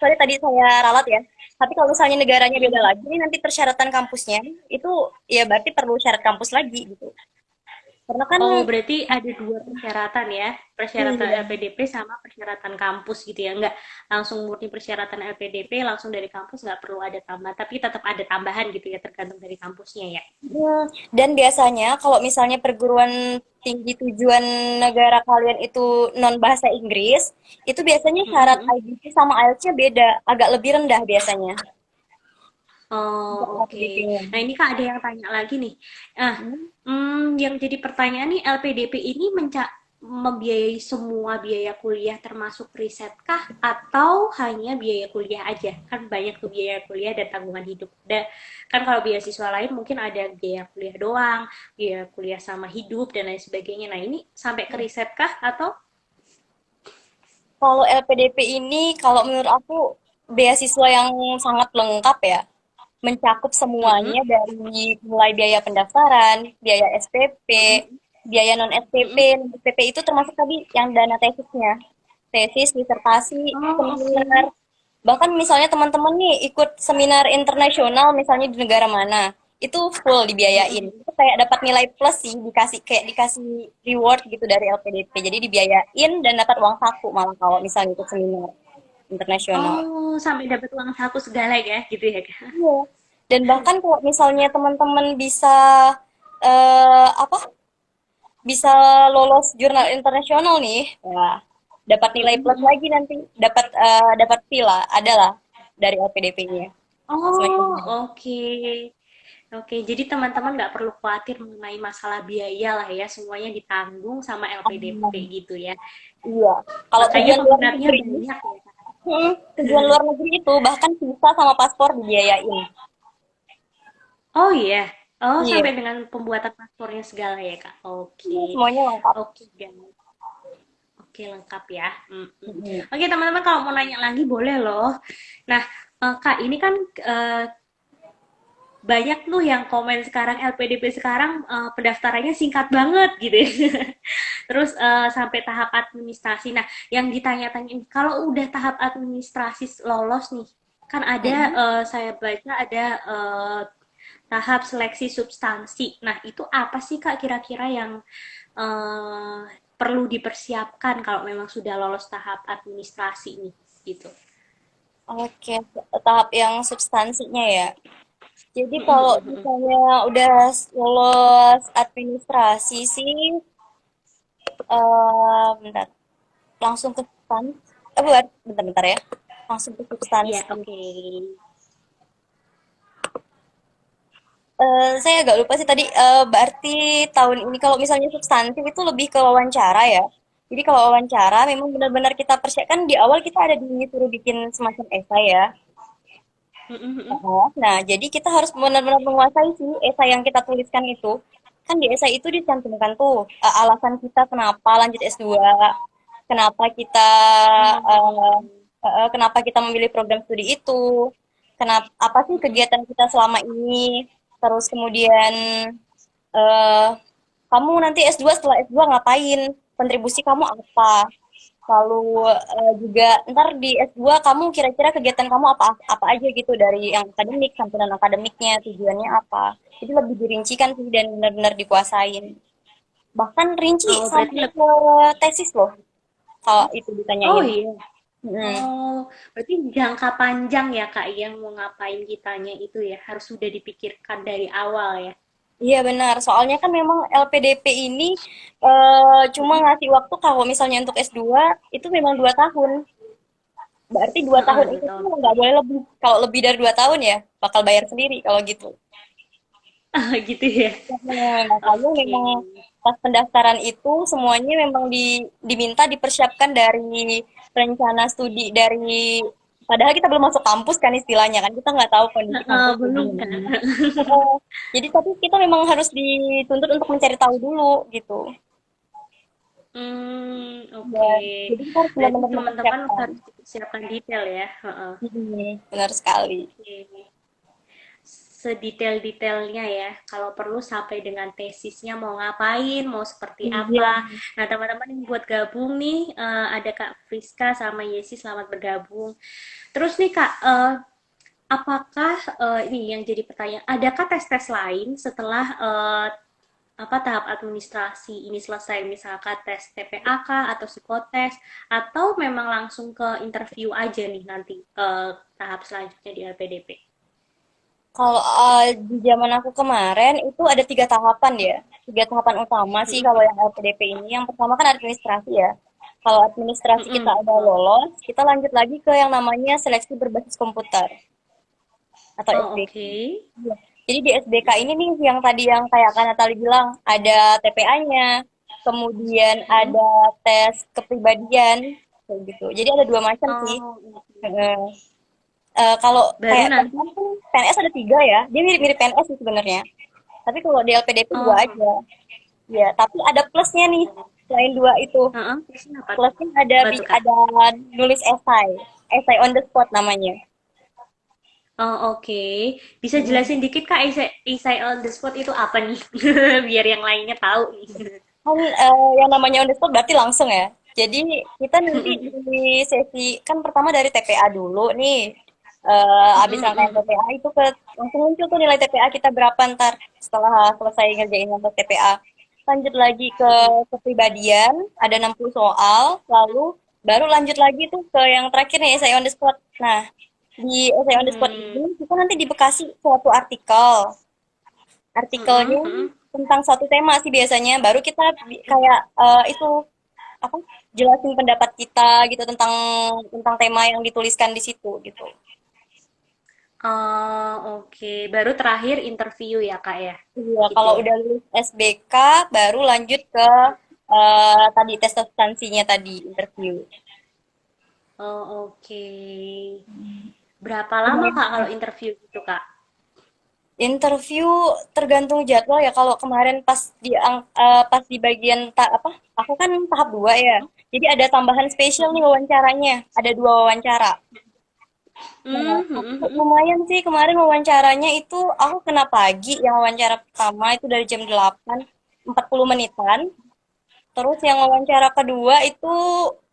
Speaker 2: sorry tadi saya ralat ya. Tapi kalau misalnya negaranya beda lagi, ini nanti persyaratan kampusnya itu ya berarti perlu syarat kampus lagi gitu. Karena kan
Speaker 1: Oh berarti ada dua persyaratan ya. Persyaratan
Speaker 2: iya,
Speaker 1: LPDP sama persyaratan kampus gitu ya. Nggak langsung murni persyaratan LPDP langsung dari kampus, nggak perlu ada tambahan. Tapi tetap ada tambahan gitu ya tergantung dari kampusnya ya.
Speaker 2: dan biasanya kalau misalnya perguruan tinggi tujuan negara kalian itu non bahasa Inggris, itu biasanya syarat IBT sama IELTS-nya beda, agak lebih rendah biasanya
Speaker 1: Oh,
Speaker 2: untuk
Speaker 1: oke.
Speaker 2: LPDP-nya.
Speaker 1: Nah, ini Kak ada yang tanya lagi nih. Ah, yang jadi pertanyaan nih, LPDP ini membiayai semua biaya kuliah termasuk riset kah atau hanya biaya kuliah aja? Kan banyak tuh biaya kuliah dan tanggungan hidup. Kan kalau beasiswa lain mungkin ada biaya kuliah doang, biaya kuliah sama hidup dan lain sebagainya. Nah, ini sampai ke riset kah atau
Speaker 2: Kalau LPDP ini, kalau menurut aku beasiswa yang sangat lengkap ya, mencakup
Speaker 1: Mm-mm,
Speaker 2: semuanya dari mulai biaya pendaftaran, biaya SPP,
Speaker 1: mm-mm,
Speaker 2: biaya non SPP.
Speaker 1: mm-mm.
Speaker 2: Non SPP itu termasuk tadi yang dana tesisnya, tesis, disertasi,
Speaker 1: Oh, oke.
Speaker 2: seminar. Bahkan misalnya teman-teman nih ikut seminar internasional misalnya di negara mana, itu full dibiayain.
Speaker 1: Mm-mm.
Speaker 2: Itu kayak dapat nilai plus sih, dikasih reward gitu dari LPDP. Jadi dibiayain dan dapat uang saku malah kalau misalnya ikut seminar internasional.
Speaker 1: Oh, sampai dapat uang saku segala ya, gitu ya, Kak?
Speaker 2: Iya. Dan bahkan kalau misalnya teman-teman bisa apa? Bisa lolos jurnal internasional nih, wah, dapat nilai plus
Speaker 1: Mm-mm.
Speaker 2: lagi nanti, dapat fee lah, adalah dari LPDP-nya. Semakin
Speaker 1: Oh,
Speaker 2: banyak.
Speaker 1: oke. Oke, jadi teman-teman nggak perlu khawatir mengenai masalah biaya lah ya, semuanya ditanggung sama LPDP
Speaker 2: Aman.
Speaker 1: gitu ya.
Speaker 2: Iya. Kalau
Speaker 1: Makanya
Speaker 2: tujuan luar
Speaker 1: peminatnya
Speaker 2: negeri,
Speaker 1: banyak ya, Kak.
Speaker 2: tujuan luar negeri itu bahkan visa sama paspor dibiayain.
Speaker 1: Oh iya. Oh,
Speaker 2: Iya,
Speaker 1: sampai dengan pembuatan paspornya segala ya, Kak.
Speaker 2: iya,
Speaker 1: Oke.
Speaker 2: semuanya lengkap.
Speaker 1: Oke, guys. Oke, lengkap ya. Mm-mm.
Speaker 2: Mm-mm.
Speaker 1: Oke, teman-teman kalau mau nanya lagi boleh loh. Nah, Kak, ini kan eh, banyak tuh yang komen sekarang LPDP sekarang pendaftarannya singkat banget gitu ya. Terus sampai tahap administrasi. Nah, yang ditanya-tanya kalau udah tahap administrasi lolos nih, kan ada
Speaker 2: Mm-mm.
Speaker 1: saya baca ada tahap seleksi substansi. Nah, itu apa sih Kak kira-kira yang eh, perlu dipersiapkan kalau memang sudah lolos tahap administrasi nih gitu.
Speaker 2: Oke, tahap yang substansinya ya. Jadi
Speaker 1: Mm, mm,
Speaker 2: kalau
Speaker 1: mm, mm.
Speaker 2: misalnya udah lolos administrasi sih, bentar, langsung ke substansi. Buat, bentar-bentar ya. Langsung ke
Speaker 1: Iya,
Speaker 2: substansi.
Speaker 1: oke.
Speaker 2: Saya agak lupa sih tadi, berarti tahun ini kalau misalnya substantif itu lebih ke wawancara ya. Jadi kalau wawancara memang benar-benar kita persiapkan di awal kita ada disuruh bikin semacam esai ya.
Speaker 1: Mm, mm, mm.
Speaker 2: Heeh. Nah, jadi kita harus benar-benar menguasai sih esai yang kita tuliskan itu. Kan di esai itu dicantumkan tuh alasan kita kenapa lanjut S2, kenapa kita eh,
Speaker 1: Oh.
Speaker 2: kenapa kita memilih program studi itu, kenapa apa sih
Speaker 1: Mm,
Speaker 2: kegiatan kita selama ini, terus kemudian eh kamu nanti S2 setelah S2 ngapain, kontribusi kamu apa, lalu juga ntar di S2 kamu kira-kira kegiatan kamu apa apa aja gitu dari yang akademik sampai non akademiknya tujuannya apa, jadi lebih dirincikan sih dan benar-benar dikuasain, bahkan rinci
Speaker 1: oh, berarti
Speaker 2: sampai ke tesis loh kalau itu
Speaker 1: oh
Speaker 2: ditanyain.
Speaker 1: iya.
Speaker 2: Mm.
Speaker 1: Oh, berarti jangka panjang ya Kak yang mau ngapain kitanya itu ya harus sudah dipikirkan dari awal ya.
Speaker 2: Iya benar, soalnya kan memang LPDP ini cuma
Speaker 1: Mm-mm.
Speaker 2: ngasih waktu kalau misalnya untuk S2 itu memang 2 tahun. Berarti 2 tahun
Speaker 1: Heeh, dua
Speaker 2: itu
Speaker 1: tahun.
Speaker 2: tuh nggak boleh lebih. Kalau lebih dari 2 tahun ya bakal bayar sendiri kalau gitu.
Speaker 1: Ah, gitu ya.
Speaker 2: Nah, makanya
Speaker 1: Oke.
Speaker 2: memang pas pendaftaran itu semuanya memang diminta dipersiapkan dari rencana studi dari padahal kita belum masuk kampus kan istilahnya kan kita nggak tahu kondisi
Speaker 1: Heeh,
Speaker 2: kampus kayak
Speaker 1: belum kan?
Speaker 2: gimana. Oh, jadi tapi kita memang harus dituntut untuk mencari tahu dulu gitu.
Speaker 1: Oke.
Speaker 2: Dan jadi kita harus
Speaker 1: Berarti
Speaker 2: benar-benar
Speaker 1: teman-teman
Speaker 2: mempersiapkan.
Speaker 1: harus siapkan detail ya. Heeh.
Speaker 2: Benar sekali.
Speaker 1: Oke. Sedetail-detailnya ya. Kalau perlu sampai dengan tesisnya mau ngapain, mau seperti
Speaker 2: Iya.
Speaker 1: apa. Nah, teman-teman yang buat gabung nih, ada Kak Friska sama Yesi, selamat bergabung. Terus nih Kak, apakah ini yang jadi pertanyaan, adakah tes-tes lain setelah apa tahap administrasi ini selesai, misalkan tes TPA kah atau psikotes, atau memang langsung ke interview aja nih nanti tahap selanjutnya di LPDP?
Speaker 2: Kalau di zaman aku kemarin itu ada 3 tahapan ya. 3 tahapan utama sih
Speaker 1: Mm-mm.
Speaker 2: kalau yang LPDP ini. Yang pertama kan administrasi ya. Kalau administrasi kita
Speaker 1: Mm-mm,
Speaker 2: ada
Speaker 1: betul.
Speaker 2: lolos, kita lanjut lagi ke yang namanya seleksi berbasis komputer atau
Speaker 1: Oh,
Speaker 2: SBK.
Speaker 1: oke.
Speaker 2: Iya. Jadi di SBK ini nih yang tadi yang kayak Kak Natali bilang, ada TPA-nya, kemudian
Speaker 1: Mm-mm.
Speaker 2: ada tes kepribadian, kayak gitu. Jadi ada 2 macam sih.
Speaker 1: Oh, oke.
Speaker 2: Heeh. Kalau
Speaker 1: Baru
Speaker 2: kayak
Speaker 1: nanti.
Speaker 2: PNS tuh, PNS ada 3 ya. Dia mirip-mirip PNS sih sebenarnya. Tapi kalau di LPDP 2
Speaker 1: Oh,
Speaker 2: aja. Ya, tapi ada plusnya nih. Selain 2 itu.
Speaker 1: heeh, terusnya apa tuh?
Speaker 2: Plusnya ada
Speaker 1: Apa tuh, Kak?
Speaker 2: ada nulis esai. Esai on the spot namanya.
Speaker 1: Oh, oke. Bisa
Speaker 2: Mm.
Speaker 1: jelasin dikit, Kak, essay on the spot itu apa nih? Biar yang lainnya tahu nih.
Speaker 2: Kan yang namanya on the spot berarti langsung ya. Jadi kita nanti di sesi kan pertama dari TPA dulu nih. Habis rangkaian
Speaker 1: Mm-mm.
Speaker 2: TPA itu ke langsung muncul tuh nilai TPA kita berapa ntar setelah selesai ngerjain yang TPA. Lanjut lagi ke kepribadian, ada 60 soal, lalu baru lanjut lagi tuh ke yang terakhir nih essay on the spot. Nah, di essay on the spot
Speaker 1: Hmm.
Speaker 2: ini kita nanti dibekasi suatu artikel. Artikelnya
Speaker 1: Mm-mm, mm-mm.
Speaker 2: tentang satu tema sih biasanya, baru kita kayak itu apa jelasin pendapat kita gitu tentang tentang tema yang dituliskan di situ gitu.
Speaker 1: Oh, oke. Baru terakhir interview ya, Kak ya?
Speaker 2: Iya,
Speaker 1: Gitu
Speaker 2: kalau
Speaker 1: ya?
Speaker 2: udah lulus SBK baru lanjut ke tadi tes substansinya tadi interview.
Speaker 1: Oh, oke. Berapa lama,
Speaker 2: Lumayan.
Speaker 1: Kak, kalau interview gitu, Kak?
Speaker 2: Interview tergantung jadwal ya. Kalau kemarin pas di bagian apa? Aku kan tahap 2 ya. Jadi ada tambahan spesial nih wawancaranya. Ada 2 wawancara. Nah, aku lumayan sih kemarin wawancaranya itu aku kena pagi. Yang wawancara pertama itu dari jam 8 40 menitan. Terus yang wawancara kedua itu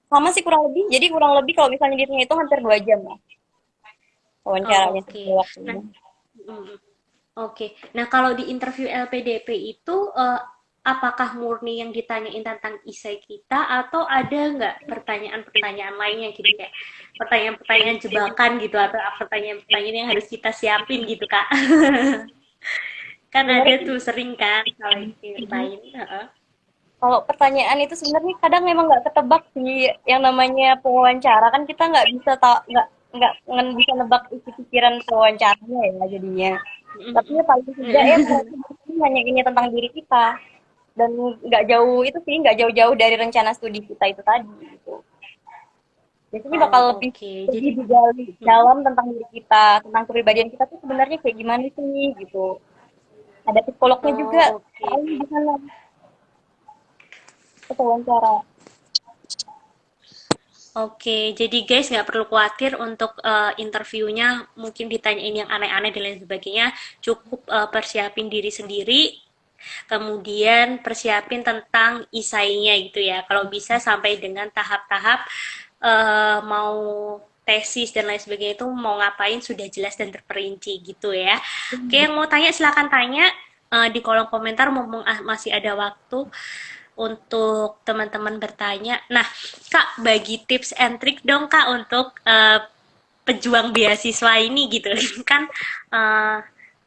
Speaker 2: sama sih kurang lebih. Jadi kurang lebih kalau misalnya dihitung itu hampir 2 jam lah
Speaker 1: Oh,
Speaker 2: wawancaranya
Speaker 1: oke.
Speaker 2: total
Speaker 1: Nah,
Speaker 2: waktunya.
Speaker 1: mm, oke. Nah, kalau di interview LPDP itu, apakah murni yang ditanyain tentang isai kita atau ada nggak pertanyaan-pertanyaan lainnya gitu kayak pertanyaan-pertanyaan jebakan gitu atau pertanyaan-pertanyaan yang harus kita siapin gitu, Kak? Kan ada
Speaker 2: Sebenarnya
Speaker 1: tuh sering kan kalau ceritain. Heeh.
Speaker 2: kalau pertanyaan itu sebenarnya kadang memang nggak ketebak sih yang namanya pewawancara kan kita nggak bisa tahu nggak bisa nebak isi pikiran pewawancaranya ya jadinya. Tapi ya paling tidak ya mereka biasanya hanya ini tentang diri kita dan nggak jauh itu sih nggak jauh-jauh dari rencana studi kita itu tadi gitu. Biasanya bakal
Speaker 1: Oh,
Speaker 2: lebih
Speaker 1: oke.
Speaker 2: lebih
Speaker 1: Jadi,
Speaker 2: digali
Speaker 1: mm,
Speaker 2: dalam tentang diri kita, tentang kepribadian kita tuh sebenarnya kayak gimana sih gitu. Ada psikolognya juga,
Speaker 1: oh, oke.
Speaker 2: tahu di sana pewawancara.
Speaker 1: Oke, jadi guys nggak perlu khawatir untuk interviewnya mungkin ditanyain yang aneh-aneh dan lain sebagainya. Cukup persiapin diri sendiri, kemudian persiapin tentang isainya gitu ya. Kalau bisa sampai dengan tahap-tahap mau tesis dan lain sebagainya itu mau ngapain sudah jelas dan terperinci gitu ya. Oke, yang mau tanya silakan tanya di kolom komentar mumpung masih ada waktu untuk teman-teman bertanya. Nah, Kak, bagi tips and trick dong Kak untuk pejuang beasiswa ini gitu. Kan eh,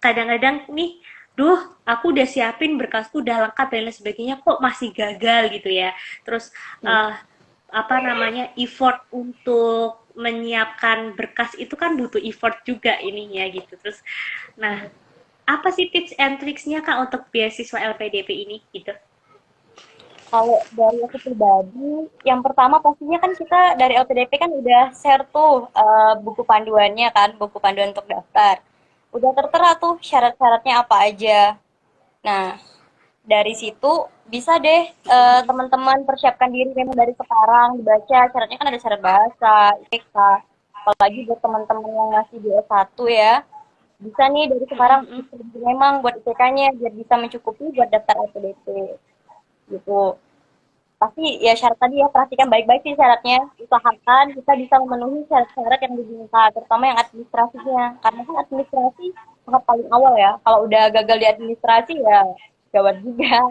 Speaker 1: kadang-kadang nih, duh, aku udah siapin berkasku udah lengkap dan lain sebagainya kok masih gagal gitu ya. Terus eh, apa namanya effort untuk menyiapkan berkas itu kan butuh effort juga ininya gitu. Terus, nah apa sih tips and tricksnya Kak untuk beasiswa LPDP ini gitu?
Speaker 2: Kalau dari aku pribadi, yang pertama pastinya kan kita dari LPDP kan udah share tuh buku panduannya kan, buku panduan untuk daftar. Udah tertera tuh syarat-syaratnya apa aja. Nah, dari situ bisa deh teman-teman persiapkan diri memang dari sekarang dibaca. Syaratnya kan ada syarat bahasa, IPK. Apalagi buat teman-teman yang masih di S1 ya. Bisa nih dari sekarang memang buat IPK-nya biar bisa mencukupi buat daftar LPDP gitu. Pasti ya syarat tadi ya perhatikan baik-baik sih syaratnya. Usahakan kita bisa memenuhi syarat-syarat yang diminta, terutama yang administrasinya. Karena kan administrasi tahap paling awal ya. Kalau udah gagal di administrasi ya gawat juga.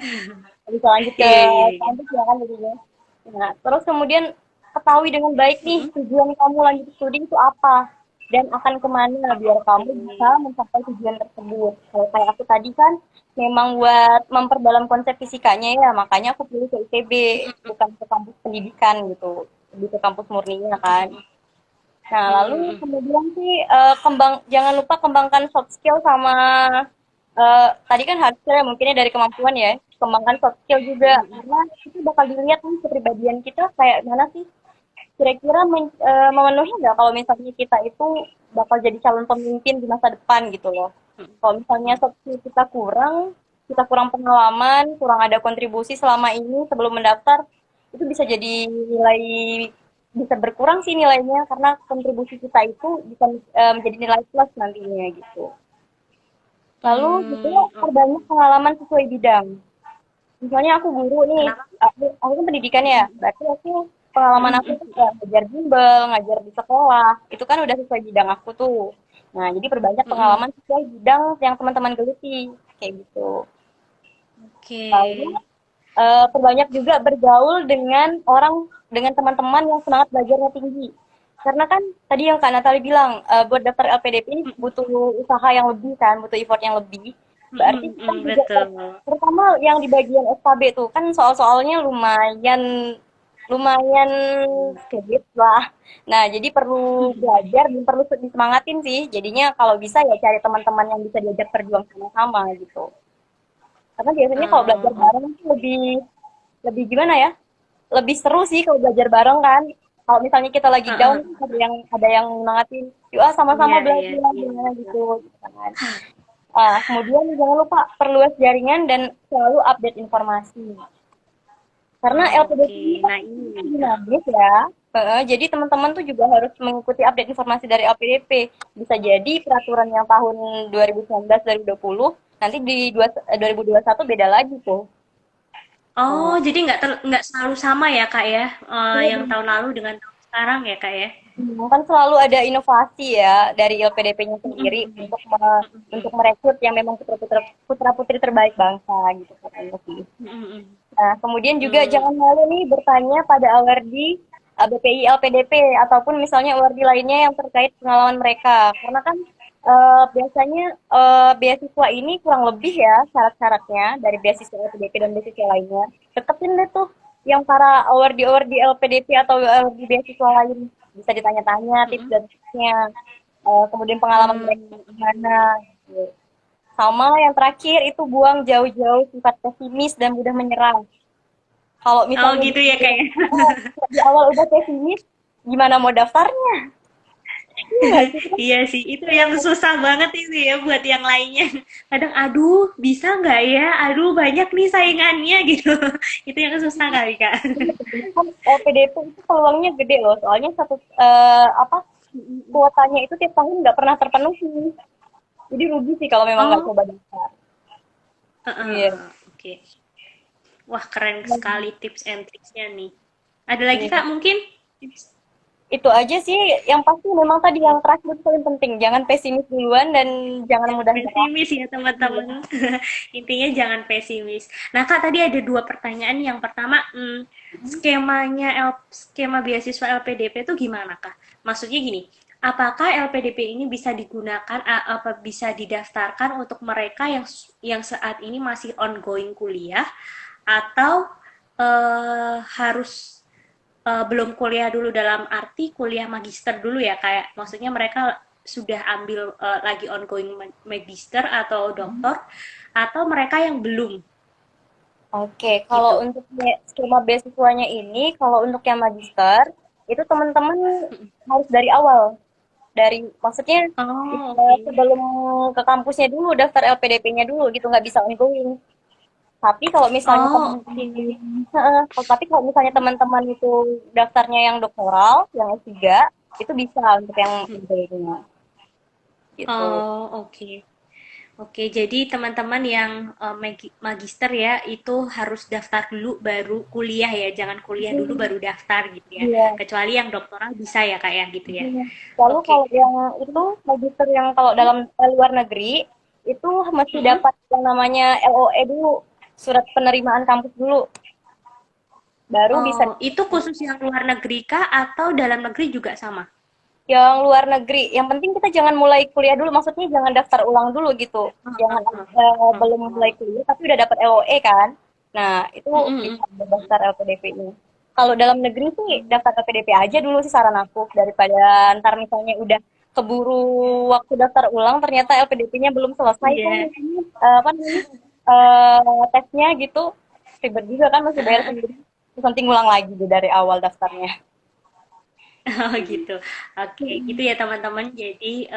Speaker 2: Bisa lanjut ke
Speaker 1: Iya, iya, iya.
Speaker 2: selanjutnya kan jadinya. Nah, terus kemudian ketahui dengan baik nih tujuan kamu lanjut studi itu apa dan akan kemana biar kamu bisa mencapai tujuan tersebut. Kalau kayak aku tadi kan memang buat memperdalam konsep fisikanya ya, makanya aku pilih ke ITB, bukan ke kampus pendidikan gitu, lebih ke kampus murninya kan. Nah, lalu kemudian sih jangan lupa kembangkan soft skill sama tadi kan hard skill ya mungkinnya dari kemampuan ya, kembangkan soft skill juga karena itu bakal dilihat nih kepribadian kita kayak mana sih kira-kira memenuhi nggak kalau misalnya kita itu bakal jadi calon pemimpin di masa depan gitu loh. Kalau misalnya soft skill kita kurang pengalaman, kurang ada kontribusi selama ini sebelum mendaftar, itu bisa jadi nilai bisa berkurang sih nilainya karena kontribusi kita itu bisa menjadi nilai plus nantinya gitu. Lalu juga perbanyak pengalaman sesuai bidang. Misalnya aku guru nih,
Speaker 1: Kenapa?
Speaker 2: aku kan pendidikan ya, berarti aku pengalaman aku tuh kayak ngajar bimbel, ngajar di sekolah, itu kan udah sesuai bidang aku tuh. Nah, jadi perbanyak pengalaman sesuai bidang yang teman-teman geluti, kayak gitu.
Speaker 1: Oke.
Speaker 2: Lalu perbanyak juga bergaul dengan teman-teman yang semangat belajarnya tinggi. Karena kan tadi yang Kak Natali bilang, buat daftar LPDP ini butuh usaha yang lebih kan, butuh effort yang lebih. Berarti kita juga,
Speaker 1: Betul.
Speaker 2: terutama yang di bagian SKB tuh, kan soal-soalnya lumayan lumayan sulit lah. Nah, jadi perlu belajar dan perlu disemangatin sih. Jadinya kalau bisa ya cari teman-teman yang bisa diajak berjuang sama-sama gitu. Karena biasanya kalau belajar
Speaker 1: Oh,
Speaker 2: bareng tuh lebih lebih gimana ya? Lebih seru sih kalau belajar bareng kan. Kalau misalnya kita lagi down, ada yang nyemangatin, yuk ah
Speaker 1: iya,
Speaker 2: sama-sama
Speaker 1: iya,
Speaker 2: belajar
Speaker 1: iya.
Speaker 2: gimana gitu, gitu kan. Kemudian jangan lupa perluas jaringan dan selalu update informasi. Karena LPDP
Speaker 1: Oke,
Speaker 2: ini kan
Speaker 1: nah ini.
Speaker 2: dinamis ya. Jadi teman-teman tuh juga harus mengikuti update informasi dari LPDP. Bisa jadi peraturan yang tahun 2019-2020 nanti di 2021 beda lagi tuh.
Speaker 1: Oh,
Speaker 2: Nah,
Speaker 1: jadi nggak selalu sama ya Kak ya,
Speaker 2: iya,
Speaker 1: yang tahun lalu dengan tahun sekarang ya Kak ya?
Speaker 2: kan selalu ada inovasi ya dari LPDP-nya sendiri
Speaker 1: Mm-mm.
Speaker 2: untuk merekrut yang memang putra-putri terbaik bangsa gitu katanya sih.
Speaker 1: Mm-mm.
Speaker 2: Nah, kemudian juga
Speaker 1: Mm.
Speaker 2: jangan malu nih bertanya pada awardi BPI LPDP ataupun misalnya awardi lainnya yang terkait pengalaman mereka. Karena kan biasanya beasiswa ini kurang lebih ya syarat-syaratnya dari beasiswa LPDP dan beasiswa lainnya. Deketin deh tuh yang para awardi-awardi LPDP atau awardi beasiswa lain. Bisa ditanya-tanya tips
Speaker 1: Mm-mm.
Speaker 2: dan triknya. Kemudian pengalaman mereka
Speaker 1: Mm.
Speaker 2: gimana. Gitu. Sama yang terakhir itu buang jauh-jauh sifat pesimis dan mudah menyerah. Kalau
Speaker 1: Oh
Speaker 2: misalnya
Speaker 1: gitu ya Kak ya?
Speaker 2: di awal udah pesimis, gimana mau daftarnya? Iya nggak sih? Kan
Speaker 1: Iya sih, itu yang susah banget itu ya buat yang lainnya. Kadang, aduh, bisa nggak ya? Aduh, banyak nih saingannya gitu. Itu yang susah kali, Kak.
Speaker 2: kan PDP itu peluangnya gede loh, soalnya satu apa kuotanya itu tiap tahun nggak pernah terpenuhi. Jadi rugi sih kalau memang nggak
Speaker 1: Oh,
Speaker 2: coba daftar. Iya.
Speaker 1: oke. Wah, keren sekali tips and tricksnya nih. Ada lagi,
Speaker 2: Iya.
Speaker 1: Kak, mungkin?
Speaker 2: Itu aja sih yang pasti memang tadi yang terakhir itu paling penting. Jangan pesimis duluan dan jangan
Speaker 1: Jangan
Speaker 2: mudah nyerah.
Speaker 1: pesimis ya
Speaker 2: Iya.
Speaker 1: teman-teman. Intinya jangan pesimis. Nah Kak tadi ada dua pertanyaan. Yang pertama, skema beasiswa LPDP itu gimana Kak? Maksudnya gini, apakah LPDP ini bisa digunakan apa bisa didaftarkan untuk mereka yang saat ini masih ongoing kuliah atau harus belum kuliah dulu dalam arti kuliah magister dulu ya kayak maksudnya mereka sudah ambil lagi ongoing magister atau doktor atau mereka yang belum
Speaker 2: Oke, kalau
Speaker 1: gitu.
Speaker 2: untuk skema beasiswanya ini, kalau untuk yang magister, itu teman-teman harus dari awal. Dari, maksudnya
Speaker 1: Oh, oke.
Speaker 2: sebelum ke kampusnya dulu, daftar LPDP-nya dulu gitu, nggak bisa ongoing. Tapi kalau misalnya
Speaker 1: Oh, oke.
Speaker 2: tapi kalau misalnya teman-teman itu daftarnya yang doktoral, yang S3, itu bisa untuk yang ongoing gitu.
Speaker 1: Oh, oke. Oke, jadi teman-teman yang magister ya, itu harus daftar dulu baru kuliah ya, jangan kuliah dulu baru daftar gitu ya.
Speaker 2: Iya.
Speaker 1: Kecuali yang doktoral bisa ya Kak ya, gitu ya.
Speaker 2: Mhm. Lalu
Speaker 1: Oke.
Speaker 2: kalau yang itu magister yang kalau dalam luar negeri itu mesti
Speaker 1: Mm-mm.
Speaker 2: dapat yang namanya LOE dulu, surat penerimaan kampus dulu, baru bisa
Speaker 1: Oh, itu khusus yang luar negeri kah atau dalam negeri juga sama?
Speaker 2: yang luar negeri. Yang penting kita jangan mulai kuliah dulu, maksudnya jangan daftar ulang dulu gitu. Jangan belum mulai kuliah tapi udah dapat LOE kan. Nah, itu
Speaker 1: Mm-mm.
Speaker 2: bisa daftar LPDP-nya. Kalau dalam negeri sih daftar LPDP aja dulu sih saran aku daripada ntar misalnya udah keburu waktu daftar ulang ternyata LPDP-nya belum selesai kan
Speaker 1: Iya.
Speaker 2: misalnya, apa namanya tesnya gitu ribet juga kan masih bayar sendiri terus nanti ngulang lagi deh dari awal daftarnya.
Speaker 1: Oh gitu. Oke, gitu ya teman-teman. Jadi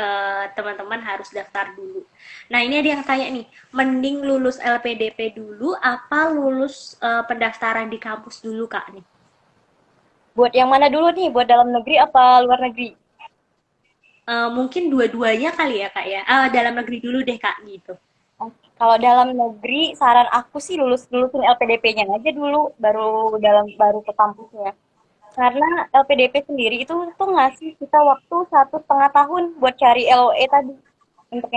Speaker 1: teman-teman harus daftar dulu. Nah, ini ada yang tanya nih, mending lulus LPDP dulu apa lulus pendaftaran di kampus dulu, Kak nih?
Speaker 2: Buat yang mana dulu nih? Buat dalam negeri apa luar negeri?
Speaker 1: Mungkin dua-duanya kali ya, Kak ya. Ah, dalam negeri dulu deh, Kak, gitu.
Speaker 2: Kalau dalam negeri, saran aku sih lulusin LPDP-nya aja dulu, baru ke kampusnya. Karena LPDP sendiri itu tuh ngasih kita waktu 1,5 tahun buat cari LOE tadi untuk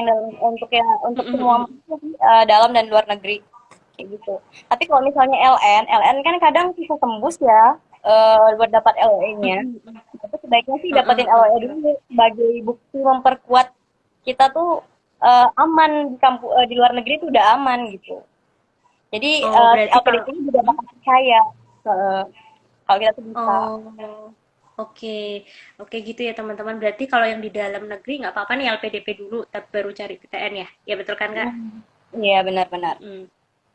Speaker 2: semua
Speaker 1: Mm-mm.
Speaker 2: dalam dan luar negeri kayak gitu. Tapi kalau misalnya LN kan kadang bisa tembus ya buat dapat LOE-nya.
Speaker 1: Mm-mm.
Speaker 2: Tapi sebaiknya sih dapetin
Speaker 1: Mm-mm.
Speaker 2: LOE
Speaker 1: Oke,
Speaker 2: dulu sebagai bukti memperkuat kita tuh aman di luar negeri tuh udah aman gitu. Jadi
Speaker 1: oh,
Speaker 2: si
Speaker 1: berarti kalau
Speaker 2: LPDP ini juga bakal percaya kalau kita tuh bisa.
Speaker 1: oh, oke. Oke gitu ya teman-teman. Berarti kalau yang di dalam negeri nggak apa-apa nih LPDP dulu, tapi baru cari PTN ya. Ya betul kan, Kak?
Speaker 2: Hmm. Iya benar-benar.
Speaker 1: Mm.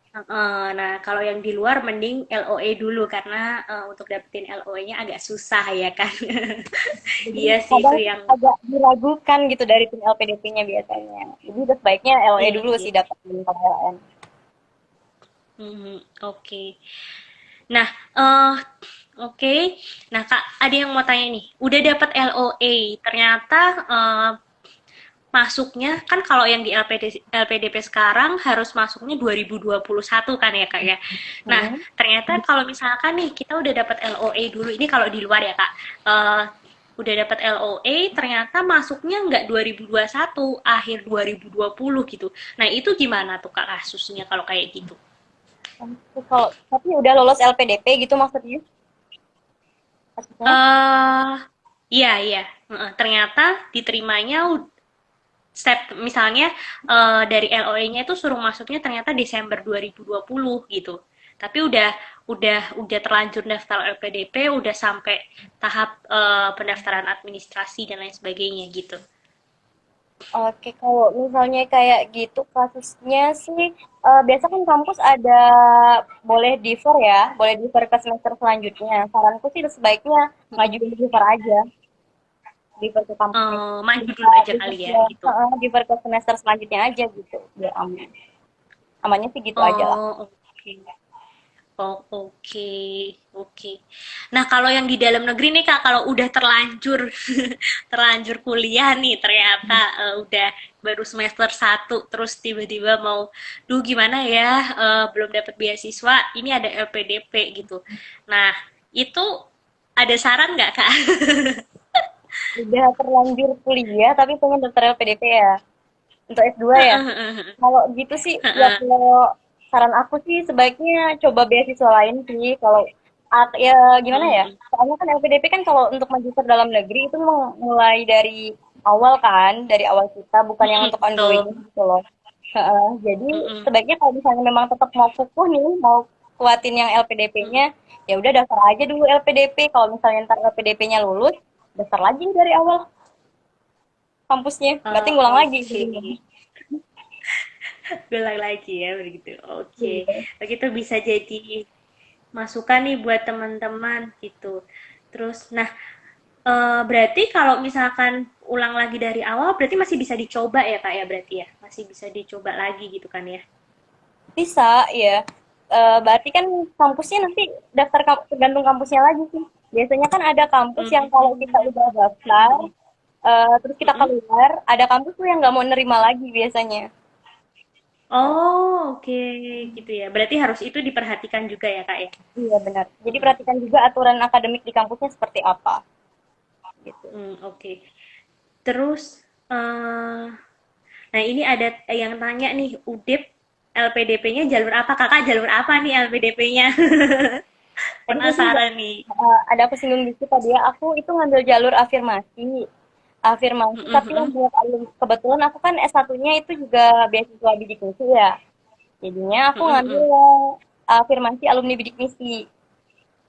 Speaker 1: Nah, kalau yang di luar mending LOE dulu karena untuk dapetin LOE-nya agak susah ya kan.
Speaker 2: Jadi
Speaker 1: Iya sih itu
Speaker 2: kadang
Speaker 1: yang
Speaker 2: agak diragukan gitu dari tim LPDP-nya biasanya. Jadi udah sebaiknya LE dulu
Speaker 1: iya.
Speaker 2: sih dapetin penghargaan.
Speaker 1: Oke. Nah, eh oke. Nah, Kak, ada yang mau tanya nih. Udah dapat LOA, ternyata masuknya kan kalau yang di LPDP sekarang harus masuknya 2021 kan ya Kak ya. Nah,
Speaker 2: Hmm.
Speaker 1: ternyata kalau misalkan nih kita udah dapat LOA dulu, ini kalau di luar ya Kak, udah dapat LOA ternyata masuknya nggak 2021, akhir 2020 gitu. Nah, itu gimana tuh Kak kasusnya kalau kayak gitu?
Speaker 2: Kalau tapi udah lolos LPDP gitu maksudnya? Maksudnya?
Speaker 1: eh iya, iya. Ternyata diterimanya step misalnya dari LOE-nya itu suruh masuknya ternyata Desember 2020 gitu. Tapi udah terlanjur daftar LPDP, udah sampai tahap pendaftaran administrasi dan lain sebagainya gitu.
Speaker 2: Oke, kalau misalnya kayak gitu kasusnya sih, biasa kan kampus ada boleh defer ya, boleh defer ke semester selanjutnya. Saranku sih sebaiknya ngajuin defer aja, defer ke kampusnya.
Speaker 1: Maju
Speaker 2: Bisa
Speaker 1: dulu aja
Speaker 2: defer
Speaker 1: kali
Speaker 2: ke,
Speaker 1: ya gitu.
Speaker 2: defer ke semester selanjutnya aja gitu, biar aman. Amannya sih gitu aja lah.
Speaker 1: Oh, oke. Oh, oke, oke. Nah, kalau yang di dalam negeri nih Kak, kalau udah terlanjur terlanjur kuliah nih, ternyata udah baru semester 1 terus tiba-tiba mau, duh gimana ya, belum dapat beasiswa, ini ada LPDP gitu. Nah, itu ada saran nggak Kak?
Speaker 2: Udah terlanjur kuliah tapi pengen daftar LPDP ya, untuk S2 ya. Kalau gitu sih, ya kalau saran aku sih sebaiknya coba beasiswa lain sih. Kalau ya gimana ya? Soalnya kan LPDP kan kalau untuk maju ke dalam negeri itu memang mulai dari awal kan, dari awal kita bukan yang untuk ongoing
Speaker 1: Betul.
Speaker 2: gitu loh. Heeh, jadi
Speaker 1: Mm-mm.
Speaker 2: sebaiknya kalau misalnya memang tetap mau kukuh nih, mau kuatin yang LPDP-nya, ya udah daftar aja dulu LPDP. Kalau misalnya ntar LPDP-nya lulus, daftar lagi dari awal kampusnya. Berarti ngulang lagi
Speaker 1: Oke.
Speaker 2: jadinya.
Speaker 1: Ulang lagi ya begitu. Oke.
Speaker 2: Iya.
Speaker 1: Begitu bisa jadi masukan nih buat teman-teman gitu. Terus, nah, berarti kalau misalkan ulang lagi dari awal, berarti masih bisa dicoba ya Kak ya berarti ya? Masih bisa dicoba lagi gitu kan ya?
Speaker 2: Bisa, ya. Berarti kan kampusnya nanti tergantung kampusnya lagi sih. Biasanya kan ada kampus yang kalau kita
Speaker 1: Hmm.
Speaker 2: udah daftar, terus kita
Speaker 1: Mm-mm.
Speaker 2: keluar, ada kampus tuh yang nggak mau nerima lagi biasanya.
Speaker 1: Oh, oke gitu ya. Berarti harus itu diperhatikan juga ya Kak ya?
Speaker 2: Iya benar. Jadi perhatikan juga aturan akademik di kampusnya seperti apa. Gitu.
Speaker 1: Oke. Terus, nah ini ada yang tanya nih, UDIP LPDP-nya jalur apa? Kakak jalur apa nih LPDP-nya?
Speaker 2: Tadi mungkin
Speaker 1: Penasaran nih.
Speaker 2: ada aku singgung dikit tadi ya, aku itu ngambil jalur afirmasi. Afirmasi, tapi yang buat kebetulan aku kan S1-nya itu juga beasiswa bidik misi ya. Jadinya aku ngambil yang afirmasi alumni bidik misi.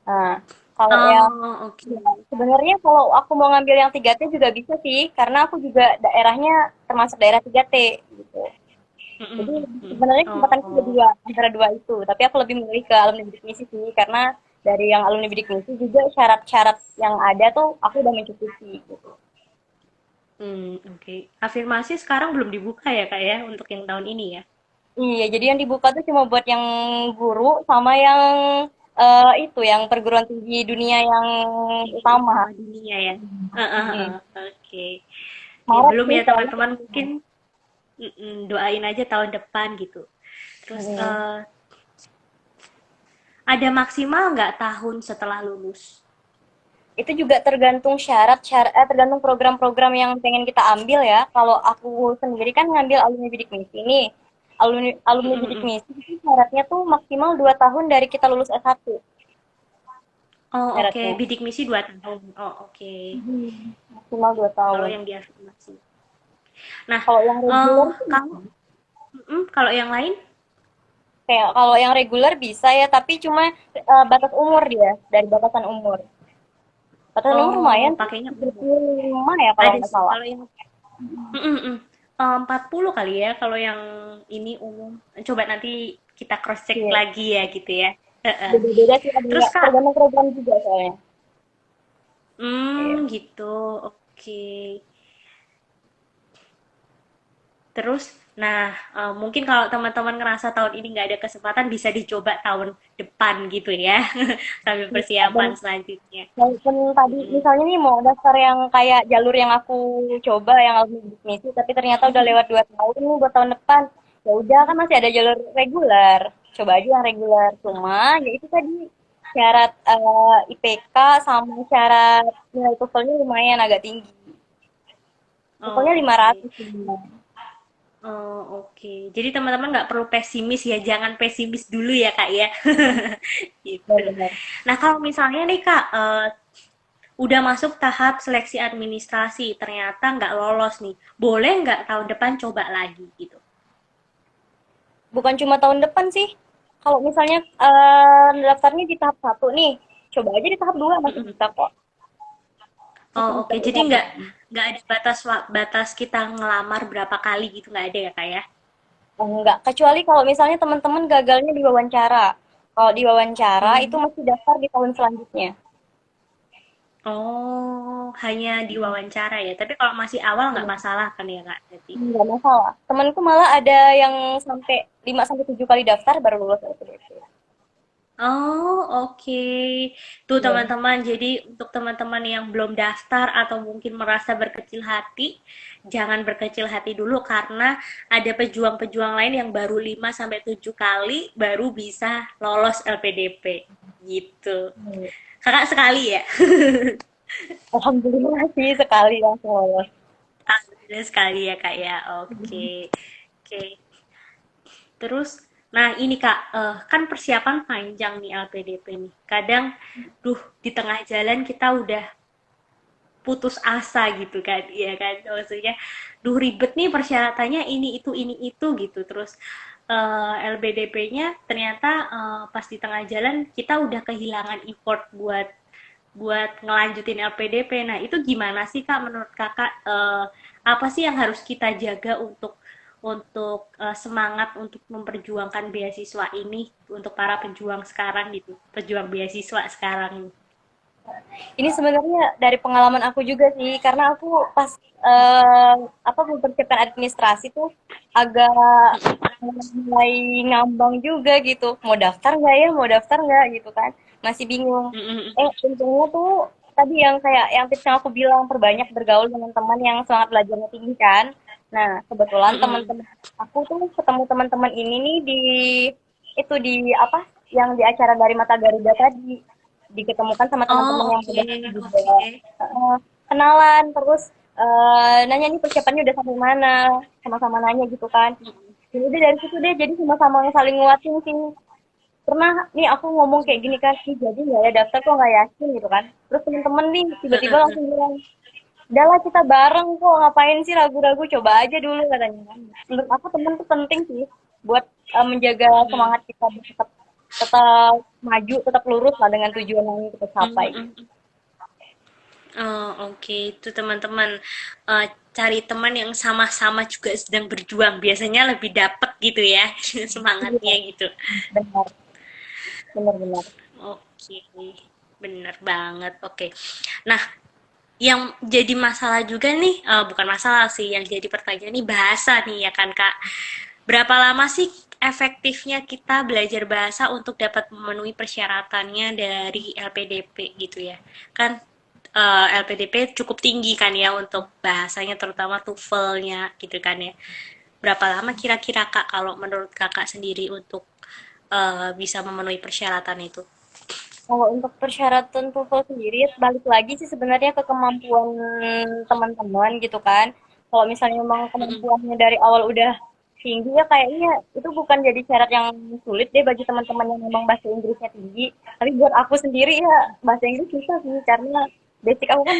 Speaker 2: Nah, kalau yang
Speaker 1: Oh, oke.
Speaker 2: ya, sebenarnya kalau aku mau ngambil yang 3T juga bisa sih, karena aku juga daerahnya termasuk daerah 3T gitu. Jadi sebenarnya kesempatanku ada
Speaker 1: Oh.
Speaker 2: dua, antara dua itu. Tapi aku lebih memilih ke alumni bidik misi sih, karena dari yang alumni bidik misi juga syarat-syarat yang ada tuh aku udah mencukupi gitu.
Speaker 1: Oke. Afirmasi sekarang belum dibuka ya, Kak ya, untuk yang tahun ini ya?
Speaker 2: Iya, jadi yang dibuka tuh cuma buat yang guru sama yang itu, yang perguruan tinggi dunia yang
Speaker 1: Tinggi
Speaker 2: utama.
Speaker 1: utama dunia ya.
Speaker 2: Mm.
Speaker 1: Oke. Oke,
Speaker 2: Maret
Speaker 1: belum
Speaker 2: sih
Speaker 1: ya
Speaker 2: soalnya.
Speaker 1: teman-teman, mungkin doain aja tahun depan gitu. Terus
Speaker 2: Mm.
Speaker 1: ada maksimal nggak tahun setelah lulus?
Speaker 2: Itu juga tergantung tergantung program-program yang pengen kita ambil ya. Kalau aku sendiri kan ngambil alumni bidik misi nih. Alumni bidik misi itu syaratnya tuh maksimal 2 tahun dari kita lulus S1
Speaker 1: Oh, oke.
Speaker 2: syaratnya.
Speaker 1: Bidik misi 2 tahun. Oh, oke.
Speaker 2: Maksimal 2
Speaker 1: Kalau
Speaker 2: tahun.
Speaker 1: yang di afirmasi. Nah,
Speaker 2: Kalau yang reguler sih
Speaker 1: kalau kalau yang lain?
Speaker 2: kayak kalau yang reguler bisa ya, tapi cuma batas umur dia, dari batasan umur. Batasan umur
Speaker 1: Oh,
Speaker 2: lumayan sih,
Speaker 1: pakainya umur.
Speaker 2: 35 ya kalau
Speaker 1: Ada
Speaker 2: nggak
Speaker 1: sih
Speaker 2: salah.
Speaker 1: kalau yang 40 kali ya kalau yang ini umum. Coba nanti kita cross check
Speaker 2: Iya.
Speaker 1: lagi ya gitu ya. Heeh.
Speaker 2: Beda-beda sih, ada
Speaker 1: Terus
Speaker 2: nggak
Speaker 1: Kak,
Speaker 2: tergantung program juga soalnya. Iya.
Speaker 1: gitu, oke. Terus, nah mungkin kalau teman-teman ngerasa tahun ini nggak ada kesempatan bisa dicoba tahun depan gitu ya, sambil
Speaker 2: Iya, dan
Speaker 1: persiapan selanjutnya.
Speaker 2: walaupun tadi
Speaker 1: Mm-mm.
Speaker 2: misalnya nih mau daftar yang kayak jalur yang aku coba yang alumni bisnis tapi ternyata udah lewat 2 tahun nih buat tahun depan, ya udah kan masih ada jalur reguler, coba aja yang reguler. Cuma ya itu tadi syarat IPK sama syarat nilai TOEFL-nya lumayan agak tinggi. TOEFL-nya
Speaker 1: Oh, oke.
Speaker 2: 500 sebenarnya.
Speaker 1: Oh, oke. Jadi teman-teman nggak perlu pesimis ya, jangan pesimis dulu ya Kak ya. Gitu.
Speaker 2: Benar-benar.
Speaker 1: Nah kalau misalnya nih Kak, udah masuk tahap seleksi administrasi, ternyata nggak lolos nih, boleh nggak tahun depan coba lagi gitu?
Speaker 2: Bukan cuma tahun depan sih. Kalau misalnya daftarnya di tahap 1 nih, coba aja di tahap 2 masih
Speaker 1: Mm-mm.
Speaker 2: bisa kok.
Speaker 1: Oh,
Speaker 2: Masih bisa
Speaker 1: oke.
Speaker 2: di
Speaker 1: Jadi
Speaker 2: tahap 2.
Speaker 1: nggak ada batas kita ngelamar berapa kali gitu nggak ada ya Kak ya?
Speaker 2: Enggak, kecuali kalau misalnya teman-teman gagalnya di wawancara. Kalau di wawancara itu
Speaker 1: Hmm.
Speaker 2: masih daftar di tahun selanjutnya.
Speaker 1: Oh, hanya diwawancara ya. Tapi kalau masih awal nggak masalah kan ya Kak? Jadi.
Speaker 2: Enggak masalah. Temanku malah ada yang sampai 5 sampai 7 kali daftar baru lulus LPDP.
Speaker 1: Oh, oke. Tuh
Speaker 2: Iya.
Speaker 1: teman-teman, jadi untuk teman-teman yang belum daftar atau mungkin merasa berkecil hati, jangan berkecil hati dulu karena ada pejuang-pejuang lain yang baru 5 sampai 7 kali baru bisa lolos LPDP. Gitu. Kakak sekali ya?
Speaker 2: Alhamdulillah sih sekali langsung lolos.
Speaker 1: Alhamdulillah sekali ya Kak ya. Oke. Oke. Terus, nah ini Kak, kan persiapan panjang nih LPDP nih. Kadang, duh, di tengah jalan kita udah putus asa gitu kan, iya kan? Maksudnya, duh ribet nih persyaratannya ini itu gitu. Terus LPDP-nya ternyata pas di tengah jalan kita udah kehilangan effort buat buat ngelanjutin LPDP. Nah, itu gimana sih Kak menurut Kakak apa sih yang harus kita jaga untuk semangat untuk memperjuangkan beasiswa ini untuk para pejuang sekarang gitu, pejuang beasiswa sekarang.
Speaker 2: Ini sebenarnya dari pengalaman aku juga sih, karena aku pas apa mempersiapkan administrasi tuh agak mulai ngambang juga gitu. Mau daftar nggak ya? Mau daftar nggak gitu kan? Masih bingung. Untungnya tuh tadi yang kayak yang tips yang aku bilang perbanyak bergaul dengan teman yang semangat belajarnya tinggi kan. Nah, kebetulan teman-teman aku tuh ketemu teman-teman ini nih di itu di apa? Yang di acara dari Mata Garuda tadi diketemukan sama teman-teman
Speaker 1: Oh,
Speaker 2: yang
Speaker 1: oke,
Speaker 2: udah juga
Speaker 1: oke.
Speaker 2: kenalan terus nanya nih persiapannya udah sampai mana sama-sama nanya gitu kan. Jadi udah dari situ deh jadi sama-sama saling nguatin sih. Pernah nih aku ngomong kayak gini kan sih jadi nggak ya daftar kok nggak yakin gitu kan. Terus temen-temen nih tiba-tiba langsung bilang udahlah kita bareng kok ngapain sih ragu-ragu coba aja dulu katanya kan. Menurut aku temen tuh penting sih buat menjaga semangat kita biar tetap tetap maju tetap lurus lah dengan tujuan yang ingin kita capai gitu.
Speaker 1: Oh, oke. Itu teman-teman cari teman yang sama-sama juga sedang berjuang. Biasanya lebih dapet gitu ya semangatnya
Speaker 2: Iya,
Speaker 1: gitu.
Speaker 2: benar, benar-benar.
Speaker 1: Oke, bener banget. Oke. Nah, yang jadi masalah juga nih, bukan masalah sih, yang jadi pertanyaan nih bahasa nih ya kan Kak. Berapa lama sih efektifnya kita belajar bahasa untuk dapat memenuhi persyaratannya dari LPDP gitu ya? Kan LPDP cukup tinggi kan ya untuk bahasanya terutama TOEFL-nya gitu kan ya. Berapa lama kira-kira Kak kalau menurut Kakak sendiri untuk bisa memenuhi persyaratan itu?
Speaker 2: Kalau untuk persyaratan TOEFL sendiri, balik lagi sih sebenarnya ke kemampuan teman-teman gitu kan. Kalau misalnya memang kemampuannya dari awal udah tinggi ya kayaknya itu bukan jadi syarat yang sulit deh bagi teman-teman yang memang bahasa Inggrisnya tinggi. Tapi buat aku sendiri ya bahasa Inggris susah sih karena basic aku kan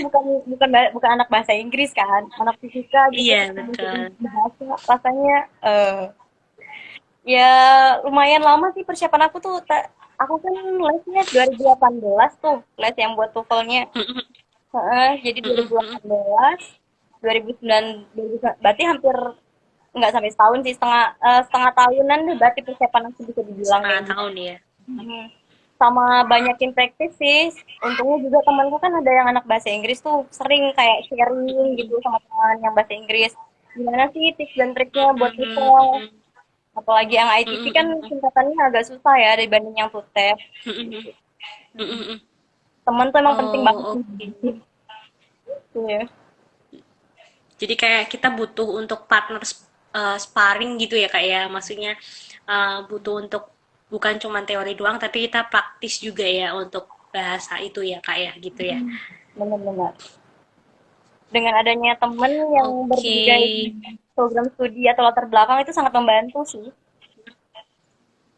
Speaker 2: bukan anak bahasa Inggris kan, anak fisika gitu
Speaker 1: Iya,
Speaker 2: ketemu
Speaker 1: betul.
Speaker 2: bahasa rasanya ya lumayan lama sih persiapan aku tuh. Aku kan lesnya 2018 tuh, les yang buat TOEFL-nya. Heeh, jadi 2018, 2009, 2009, berarti hampir nggak sampai setahun sih, setengah tahunan deh berarti persiapan aku bisa dibilang
Speaker 1: Setengah
Speaker 2: kayak gitu.
Speaker 1: tahun ya.
Speaker 2: Mhm. Sama banyakin praktis sih. Untungnya juga temanku kan ada yang anak bahasa Inggris tuh sering kayak sharing gitu sama teman yang bahasa Inggris. Gimana sih tips dan triknya buat TOEFL? Apalagi yang ITP kan singkatannya agak susah ya dibanding yang TUTEP. Teman tuh emang penting banget
Speaker 1: Oh,
Speaker 2: sih.
Speaker 1: oke.
Speaker 2: Iya.
Speaker 1: Jadi kayak kita butuh untuk partner sparring gitu ya kak ya. Maksudnya butuh untuk bukan cuma teori doang, tapi kita praktis juga ya untuk bahasa itu ya kak ya gitu ya.
Speaker 2: Benar-benar. Dengan adanya teman yang
Speaker 1: Oke.
Speaker 2: berbagai program studi atau latar belakang itu sangat membantu sih.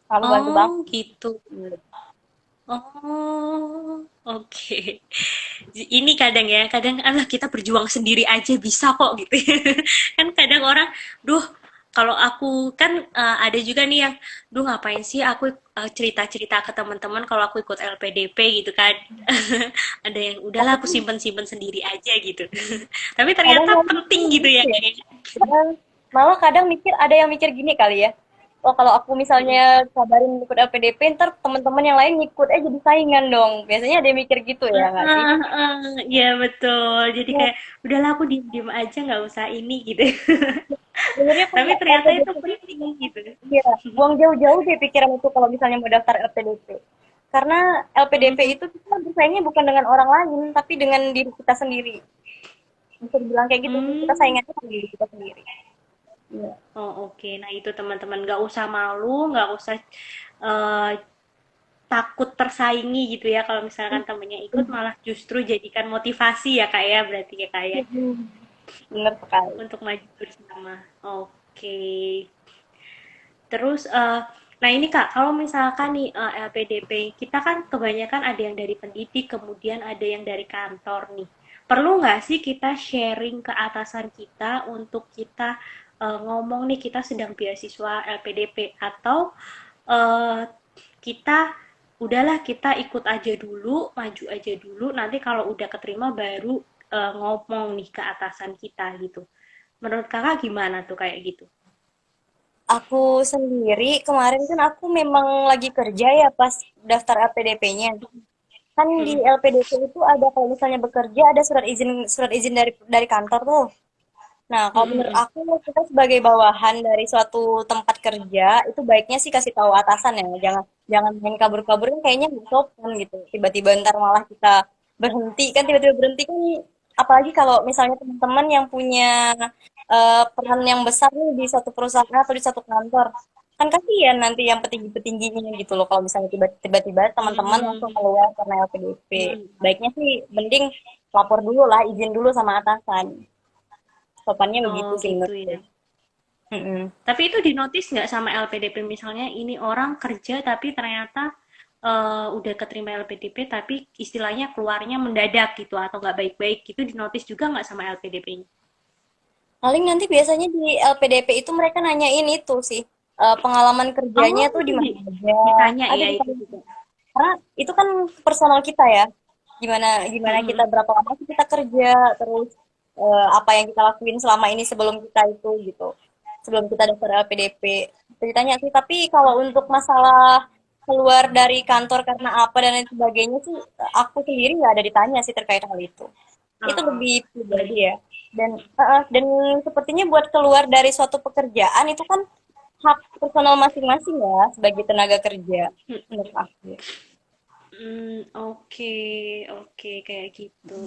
Speaker 2: Sangat membantu banget.
Speaker 1: Oh gitu. Oh, oke. Ini kadang ya, kadang alah kita berjuang sendiri aja bisa kok gitu. Kan kadang orang, duh, kalau aku kan ada juga nih yang, duh ngapain sih aku cerita-cerita ke teman-teman kalau aku ikut LPDP gitu kan. Ada yang udahlah aku
Speaker 2: Tapi
Speaker 1: simpen-simpen sendiri aja gitu. Tapi
Speaker 2: kadang
Speaker 1: ternyata
Speaker 2: malah
Speaker 1: penting gitu ya
Speaker 2: gitu ya.
Speaker 1: kayak.
Speaker 2: Heeh. Malah kadang ada yang mikir gini kali ya. Oh kalau aku misalnya kabarin ikut LPDP, ntar teman-teman yang lain ngikut jadi saingan dong. Biasanya ada yang mikir gitu ya nggak sih?
Speaker 1: Iya betul. Jadi
Speaker 2: Ya,
Speaker 1: kayak udahlah aku diem-diem aja nggak usah ini gitu.
Speaker 2: sebenarnya
Speaker 1: Tapi
Speaker 2: kalau
Speaker 1: ternyata itu
Speaker 2: LPDP
Speaker 1: penting gitu.
Speaker 2: iya, buang jauh-jauh deh pikiran itu kalau misalnya mau daftar LPDP. Karena LPDP
Speaker 1: Mhm.
Speaker 2: itu kita bersaingnya bukan dengan orang lain, tapi dengan diri kita sendiri. Bisa dibilang kayak gitu sih, kita
Speaker 1: Hmm.
Speaker 2: saingannya sama diri kita sendiri. Iya.
Speaker 1: Oh oke. Nah itu teman-teman nggak usah malu, nggak usah eh, takut tersaingi gitu ya. Kalau misalkan temennya ikut malah justru jadikan motivasi ya kak ya berarti ya kak ya
Speaker 2: Bener sekali.
Speaker 1: untuk maju bersama. Oke. Terus, nah ini Kak, kalau misalkan nih LPDP, kita kan kebanyakan ada yang dari pendidik, kemudian ada yang dari kantor nih. Perlu nggak sih kita sharing ke atasan kita untuk kita ngomong nih kita sedang beasiswa LPDP atau eh, kita udahlah kita ikut aja dulu, maju aja dulu, nanti kalau udah keterima baru ngomong nih ke atasan kita gitu. Menurut Kakak gimana tuh kayak gitu?
Speaker 2: Aku sendiri kemarin kan aku memang lagi kerja ya pas daftar LPDP-nya. Kan di
Speaker 1: Hmm.
Speaker 2: LPDP itu ada kalau misalnya bekerja ada surat izin dari kantor tuh. Nah, kalau menurut
Speaker 1: Mm-mm.
Speaker 2: aku kita sebagai bawahan dari suatu tempat kerja itu baiknya sih kasih tahu atasan ya. Jangan jangan main kabur-kabur kan kayaknya nggak sopan gitu. Tiba-tiba ntar malah kita berhenti kan tiba-tiba berhenti kan apalagi kalau misalnya teman-teman yang punya peran yang besar nih di suatu perusahaan atau di satu kantor. Kan kasihan nanti yang petinggi-petingginya gitu loh kalau misalnya tiba-tiba teman-teman langsung
Speaker 1: Hmm.
Speaker 2: keluar karena LPDP.
Speaker 1: Hmm.
Speaker 2: Baiknya sih mending lapor dulu lah, izin dulu sama atasan. Sopannya begitu
Speaker 1: Oh
Speaker 2: sih
Speaker 1: gitu
Speaker 2: menurutku.
Speaker 1: ya.
Speaker 2: Mhm.
Speaker 1: Tapi itu dinotis nggak sama LPDP misalnya ini orang kerja tapi ternyata udah keterima LPDP tapi istilahnya keluarnya mendadak gitu atau nggak baik-baik gitu dinotis juga nggak sama LPDP-nya?
Speaker 2: Paling nanti biasanya di LPDP itu mereka nanyain itu sih, pengalaman kerjanya
Speaker 1: Oh
Speaker 2: tuh di
Speaker 1: itu
Speaker 2: mana aja,
Speaker 1: ditanya
Speaker 2: ada
Speaker 1: ya itu
Speaker 2: ditanya.
Speaker 1: juga.
Speaker 2: Karena itu kan personal kita ya, gimana gimana kita
Speaker 1: Mm-mm.
Speaker 2: berapa lama sih kita kerja, terus apa yang kita lakuin selama ini sebelum kita itu gitu, sebelum kita daftar LPDP. Itu ditanya sih. Tapi kalau untuk masalah keluar dari kantor karena apa dan lain sebagainya sih, aku sendiri nggak ada ditanya sih terkait hal itu. Itu
Speaker 1: Oh,
Speaker 2: lebih
Speaker 1: berarti
Speaker 2: pribadi ya. Dan sepertinya buat keluar dari suatu pekerjaan itu kan hak personal masing-masing ya sebagai tenaga kerja menurut aku.
Speaker 1: oke oke kayak gitu.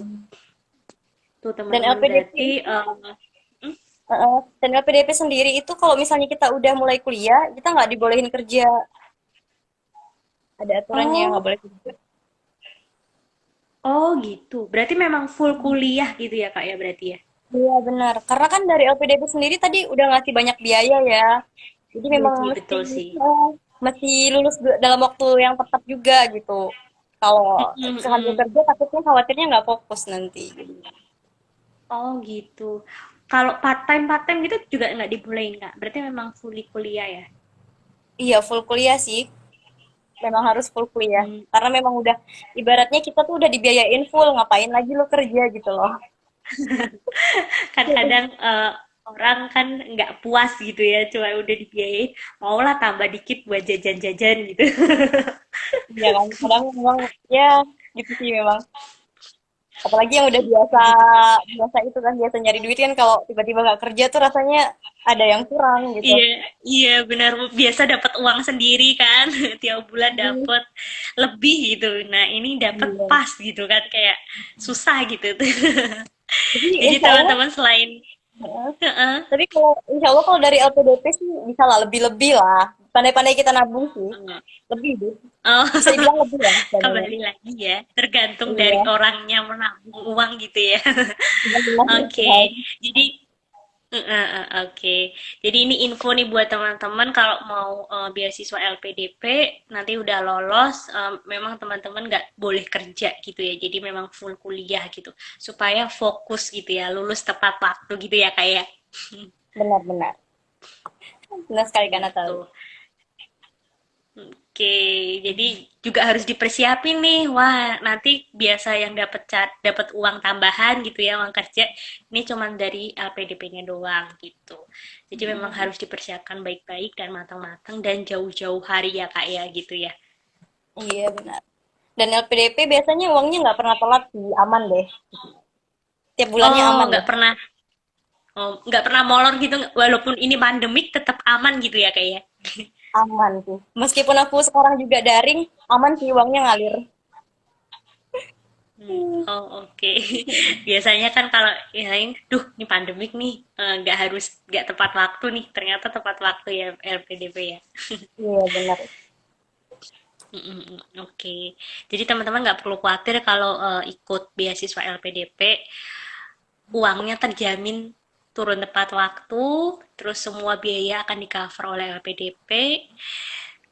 Speaker 1: Tuh
Speaker 2: Dan
Speaker 1: teman-teman
Speaker 2: LPDP
Speaker 1: berarti
Speaker 2: dan LPDP sendiri itu kalau misalnya kita udah mulai kuliah, kita nggak dibolehin kerja. Ada aturannya nggak
Speaker 1: oh
Speaker 2: boleh kerja.
Speaker 1: oh gitu. Berarti memang full kuliah gitu ya Kak ya berarti ya?
Speaker 2: Iya benar. Karena kan dari LPDP sendiri tadi udah ngasih banyak biaya ya. Jadi
Speaker 1: Iya
Speaker 2: memang
Speaker 1: sih
Speaker 2: mesti
Speaker 1: betul sih.
Speaker 2: mesti lulus dalam waktu yang tepat juga gitu. Kalau
Speaker 1: Mm-mm,
Speaker 2: sambil
Speaker 1: mm.
Speaker 2: kerja takutnya khawatirnya nggak fokus nanti.
Speaker 1: Oh gitu. Kalau part time gitu juga nggak dibolehin Kak. Berarti memang fully kuliah ya.
Speaker 2: Iya, full kuliah sih. Memang harus full kuliah.
Speaker 1: Hmm.
Speaker 2: Karena memang udah, ibaratnya kita tuh udah dibiayain full, ngapain lagi lo kerja gitu loh.
Speaker 1: Kadang-kadang orang kan nggak puas gitu ya, cuma udah dibiayain, maulah tambah dikit buat jajan-jajan gitu.
Speaker 2: Iya kan, kadang memang ya gitu sih memang. Apalagi yang udah biasa
Speaker 1: Gitu.
Speaker 2: biasa itu kan biasa nyari duit kan kalau tiba-tiba nggak kerja tuh rasanya ada yang kurang gitu.
Speaker 1: Iya, iya benar. Biasa dapat uang sendiri kan, tiap bulan
Speaker 2: Hmm,
Speaker 1: dapat lebih gitu. Nah ini dapat
Speaker 2: iya.
Speaker 1: pas gitu kan, kayak susah gitu tuh.
Speaker 2: Tapi
Speaker 1: Jadi
Speaker 2: insya Allah,
Speaker 1: teman-teman selain,
Speaker 2: heeh.
Speaker 1: heeh,
Speaker 2: Tapi kalau insya Allah kalau dari LPDP sih bisa lah lebih-lebih lah. Pandai-pandai kita nabung sih. Lebih deh.
Speaker 1: oh,
Speaker 2: Bisa dibilang lebih lah sebenarnya.
Speaker 1: kembali lagi ya, tergantung dari
Speaker 2: Iya.
Speaker 1: orangnya menabung uang gitu ya.
Speaker 2: Benar-benar
Speaker 1: Oke,
Speaker 2: sesuai.
Speaker 1: jadi oke. Jadi ini info nih buat teman-teman kalau mau beasiswa LPDP nanti udah lolos, memang teman-teman nggak boleh kerja gitu ya. Jadi memang full kuliah gitu supaya fokus gitu ya, lulus tepat waktu gitu ya kayak
Speaker 2: Benar-benar. Benar sekali karena tahu.
Speaker 1: gitu. Oke, jadi juga harus dipersiapin nih. Wah, nanti biasa yang dapat uang tambahan gitu ya, uang kerja. Ini cuman dari LPDP-nya doang gitu. Jadi memang harus dipersiapkan baik-baik dan matang-matang dan jauh-jauh hari ya Kak ya gitu ya.
Speaker 2: Iya benar. Dan LPDP biasanya uangnya nggak pernah telat sih, aman deh. Tiap bulannya
Speaker 1: Oh,
Speaker 2: aman deh.
Speaker 1: nggak pernah. Oh, nggak pernah molor gitu, walaupun ini pandemik tetap aman gitu ya Kak ya.
Speaker 2: Aman sih. Meskipun aku sekarang juga daring, aman sih uangnya ngalir.
Speaker 1: Oh oke. Biasanya kan kalau yang, duh ini pandemik nih, nggak tepat waktu nih. Ternyata tepat waktu ya LPDP ya.
Speaker 2: Iya benar.
Speaker 1: Oke. Jadi teman-teman nggak perlu khawatir kalau ikut beasiswa LPDP, uangnya terjamin turun tepat waktu, terus semua biaya akan di-cover oleh LPDP.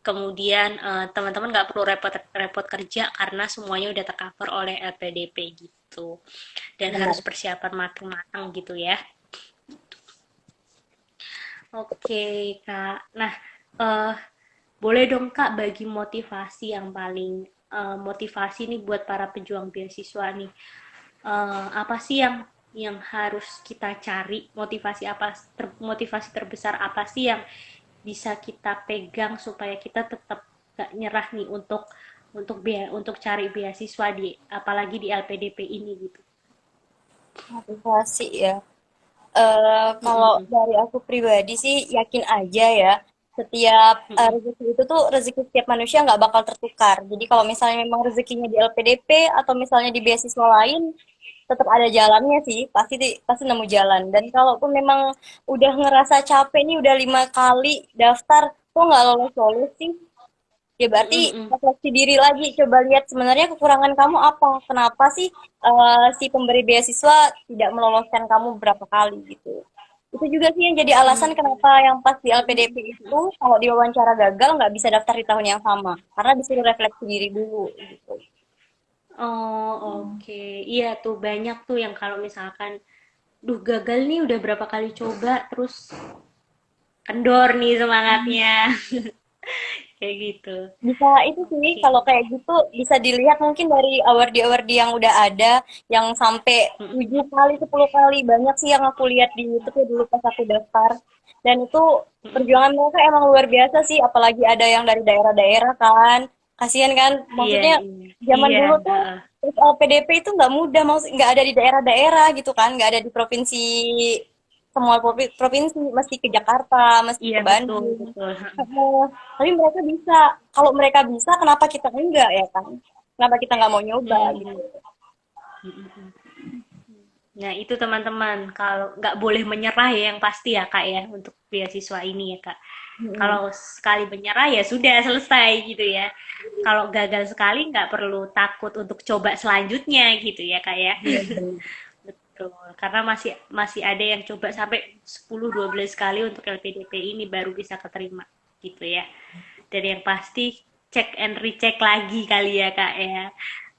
Speaker 1: Kemudian teman-teman nggak perlu repot-repot kerja karena semuanya udah tercover oleh LPDP gitu. Dan harus
Speaker 2: Benar.
Speaker 1: persiapan matang-matang gitu ya. Oke, Kak. Nah, eh boleh dong Kak bagi motivasi yang paling motivasi nih buat para pejuang beasiswa nih. Apa sih yang harus kita cari? Motivasi terbesar apa sih yang bisa kita pegang supaya kita tetap gak nyerah nih untuk cari beasiswa di apalagi di LPDP ini gitu.
Speaker 2: Motivasi ya. Kalau
Speaker 1: Mm-mm.
Speaker 2: dari aku pribadi sih yakin aja ya. Setiap
Speaker 1: Mm-mm.
Speaker 2: rezeki itu tuh rezeki setiap manusia nggak bakal tertukar. Jadi kalau misalnya memang rezekinya di LPDP atau misalnya di beasiswa lain, tetap ada jalannya sih. Pasti nemu jalan. Dan kalaupun memang udah ngerasa capek nih, udah 5 kali daftar, kok nggak lolos-lolos sih? Ya berarti
Speaker 1: Mm-mm.
Speaker 2: refleksi diri lagi, coba lihat sebenarnya kekurangan kamu apa, kenapa sih si pemberi beasiswa tidak meloloskan kamu berapa kali gitu. Itu juga sih yang jadi alasan kenapa yang pas di LPDP itu kalau diwawancara gagal nggak bisa daftar di tahun yang sama, karena disuruh refleksi diri dulu gitu.
Speaker 1: Oh, oke. Iya tuh banyak tuh yang kalau misalkan, duh gagal nih udah berapa kali coba, terus kendor nih semangatnya. Kayak gitu.
Speaker 2: Bisa itu sih,
Speaker 1: Oke.
Speaker 2: kalau kayak gitu bisa dilihat mungkin dari award-award yang udah ada, yang sampai
Speaker 1: Mm-mm.
Speaker 2: 7 kali, 10 kali, banyak sih yang aku lihat di YouTube ya dulu pas aku daftar. Dan itu
Speaker 1: Mm-mm.
Speaker 2: perjuangan mereka emang luar biasa sih, apalagi ada yang dari daerah-daerah kan. Kasihan kan,
Speaker 1: Iya,
Speaker 2: maksudnya
Speaker 1: iya.
Speaker 2: zaman
Speaker 1: Iya,
Speaker 2: dulu tuh
Speaker 1: heeh.
Speaker 2: tes LPDP itu nggak mudah, nggak ada di daerah-daerah gitu kan, nggak ada di provinsi, semua provinsi, mesti ke Jakarta, mesti
Speaker 1: Iya,
Speaker 2: ke
Speaker 1: betul,
Speaker 2: Bandung.
Speaker 1: betul.
Speaker 2: Heeh. Tapi mereka bisa. Kalau mereka bisa, kenapa kita enggak ya kan? Kenapa kita nggak mau nyoba gitu?
Speaker 1: Hmm. Nah, itu teman-teman, kalau nggak boleh menyerah ya yang pasti ya, Kak ya, untuk beasiswa ini ya, Kak. Kalau
Speaker 2: Mm-mm.
Speaker 1: sekali menyerah ya sudah selesai gitu ya. Kalau gagal sekali nggak perlu takut untuk coba selanjutnya gitu ya, Kak ya.
Speaker 2: Iya, benar.
Speaker 1: Betul, karena masih masih ada yang coba sampai 10-12 kali untuk LPDP ini baru bisa keterima gitu ya. Dan yang pasti cek and recheck lagi kali ya Kak ya.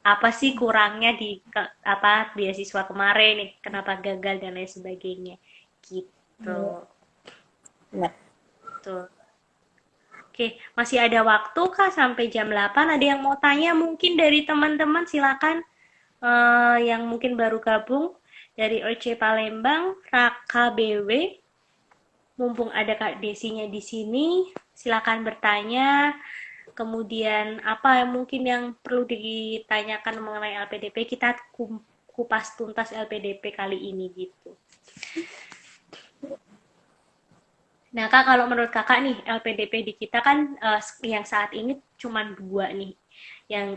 Speaker 1: Apa sih kurangnya di apa beasiswa kemarin nih, kenapa gagal dan lain sebagainya. Gitu.
Speaker 2: Iya, benar.
Speaker 1: Tuh. Oke, masih ada waktu Kak sampai jam 8. Ada yang mau tanya mungkin dari teman-teman silakan yang mungkin baru gabung dari OC Palembang, Raka BW. mumpung ada Kak Desinya di sini, silakan bertanya. Kemudian apa yang mungkin yang perlu ditanyakan mengenai LPDP, kita kupas tuntas LPDP kali ini gitu. Nah, Kak, kalau menurut Kakak nih, LPDP di kita kan yang saat ini cuma dua nih. Yang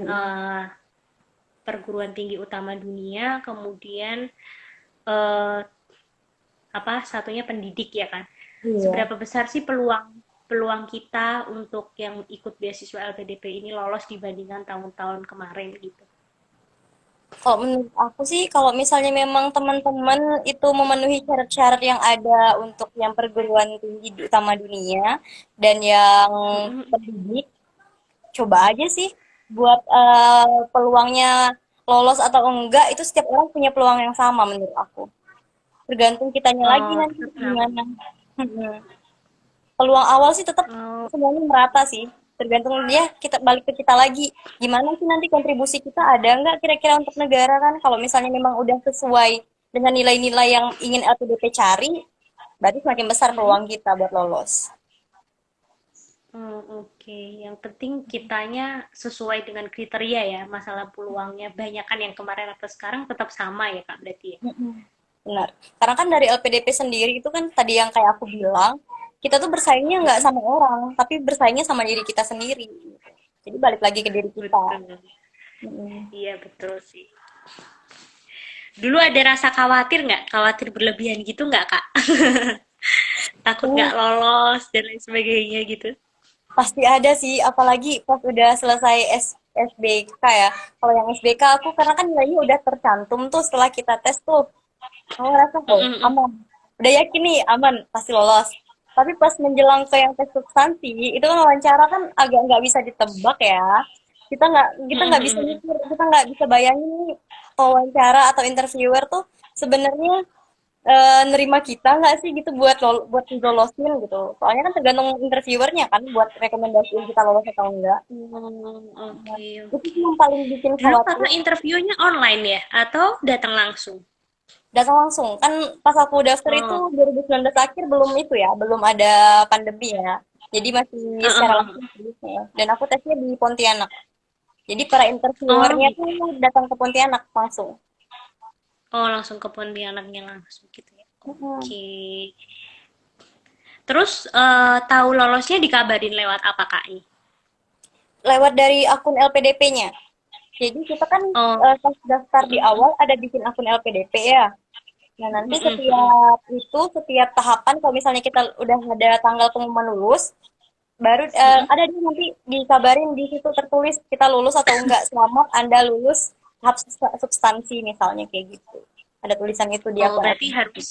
Speaker 1: perguruan tinggi utama dunia, kemudian eh, apa satunya pendidik ya kan.
Speaker 2: Iya.
Speaker 1: Seberapa besar sih peluang peluang kita untuk yang ikut beasiswa LPDP ini lolos dibandingkan tahun-tahun kemarin gitu?
Speaker 2: Kalau menurut aku sih, kalau misalnya memang teman-teman itu memenuhi syarat-syarat yang ada untuk yang perguruan tinggi utama dunia dan yang
Speaker 1: Mm-mm.
Speaker 2: pendidik, coba aja sih buat peluangnya lolos atau enggak, itu setiap orang punya peluang yang sama menurut aku. Tergantung kitanya lagi
Speaker 1: Oh,
Speaker 2: nanti
Speaker 1: tetap sama.
Speaker 2: gimana. Mm-mm. Peluang awal sih tetap
Speaker 1: Oh,
Speaker 2: semuanya merata sih. Tergantung dia, kita balik ke kita lagi. Gimana sih nanti kontribusi kita ada nggak kira-kira untuk negara kan? Kalau misalnya memang udah sesuai dengan nilai-nilai yang ingin LPDP cari, berarti semakin besar
Speaker 1: mm-mm.
Speaker 2: peluang kita buat lolos.
Speaker 1: Oh, oke. Yang penting kitanya sesuai dengan kriteria ya. Masalah peluangnya banyak kan yang kemarin atau sekarang tetap sama ya Kak berarti ya.
Speaker 2: Mm-mm. Benar. Karena kan dari LPDP sendiri itu kan tadi yang kayak aku bilang, kita tuh bersaingnya nggak
Speaker 1: Mm-mm.
Speaker 2: sama orang, tapi bersaingnya sama diri kita sendiri. Jadi balik lagi ke diri kita.
Speaker 1: Betul.
Speaker 2: Mm-mm.
Speaker 1: Iya betul sih. Dulu ada rasa khawatir nggak? Khawatir berlebihan gitu nggak Kak? Takut nggak lolos dan lain sebagainya gitu.
Speaker 2: Pasti ada sih, apalagi pas udah selesai SBK ya. Kalau yang SBK aku karena kan nilainya udah tercantum tuh setelah kita tes tuh. Aku ngerasa, oh
Speaker 1: Mm-mm.
Speaker 2: aman. Udah yakin nih aman, pasti lolos. Tapi pas menjelang ke yang tes substansi, itu kan wawancara kan agak nggak bisa ditebak ya. Kita nggak bisa
Speaker 1: Mm-mm.
Speaker 2: mikir, kita nggak bisa bayangin nih wawancara atau interviewer tuh sebenarnya nerima kita nggak sih gitu buat lolosin gitu. Soalnya kan tergantung interviewernya kan buat rekomendasiin kita lolos atau enggak.
Speaker 1: Oh,
Speaker 2: Nah,
Speaker 1: oke
Speaker 2: itu sih
Speaker 1: oke.
Speaker 2: yang paling bikin
Speaker 1: Dulu
Speaker 2: khawatir.
Speaker 1: kakak interviewnya online ya atau datang langsung?
Speaker 2: Datang langsung kan pas aku daftar itu
Speaker 1: Oh,
Speaker 2: 2019 akhir belum itu ya, belum ada pandemi ya. Jadi masih secara
Speaker 1: heeh.
Speaker 2: langsung sih, ya. Dan aku tesnya di Pontianak. Jadi para
Speaker 1: Oh
Speaker 2: interviewernya tuh
Speaker 1: gitu.
Speaker 2: datang ke Pontianak langsung.
Speaker 1: Oh langsung ke Pontianaknya langsung gitu ya.
Speaker 2: Mm-mm.
Speaker 1: Oke. Terus tahu lolosnya dikabarin lewat apa kak ini?
Speaker 2: Lewat dari akun LPDP-nya. Jadi kita kan
Speaker 1: Oh,
Speaker 2: pas daftar di
Speaker 1: mm-mm,
Speaker 2: awal ada bikin akun LPDP ya. Nah, nanti
Speaker 1: mm-mm, mm-mm.
Speaker 2: setiap tahapan kalau misalnya kita udah ada tanggal pengumuman lulus, baru
Speaker 1: Mm-mm.
Speaker 2: ada dia nanti dikabarin di situ tertulis kita lulus atau enggak. Selamat Anda lulus tahap substansi misalnya kayak gitu. Ada tulisan itu di
Speaker 1: Oh
Speaker 2: akun
Speaker 1: berarti
Speaker 2: LPDP.
Speaker 1: harus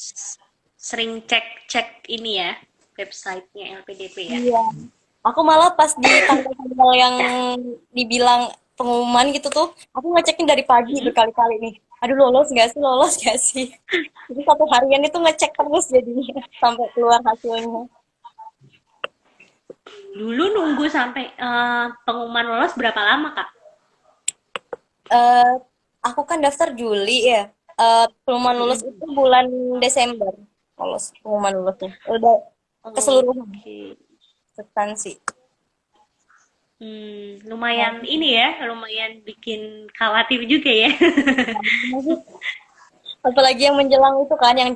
Speaker 1: sering cek-cek ini ya websitenya LPDP ya.
Speaker 2: Iya. Aku malah pas di tanggal-tanggal yang dibilang pengumuman gitu tuh, aku ngecekin dari pagi
Speaker 1: Mm-mm.
Speaker 2: berkali-kali nih. Aduh lolos gak sih? Jadi satu harian itu ngecek terus jadinya sampai keluar hasilnya.
Speaker 1: Dulu nunggu sampai pengumuman lolos berapa lama kak?
Speaker 2: eh aku kan daftar Juli ya. Pengumuman lulus itu
Speaker 1: Mm-mm.
Speaker 2: bulan Desember. Lolos pengumuman lulusnya. Udah keseluruhan
Speaker 1: Oke.
Speaker 2: substansi.
Speaker 1: Lumayan ini ya, lumayan bikin khawatir juga ya.
Speaker 2: Apalagi yang menjelang itu kan, yang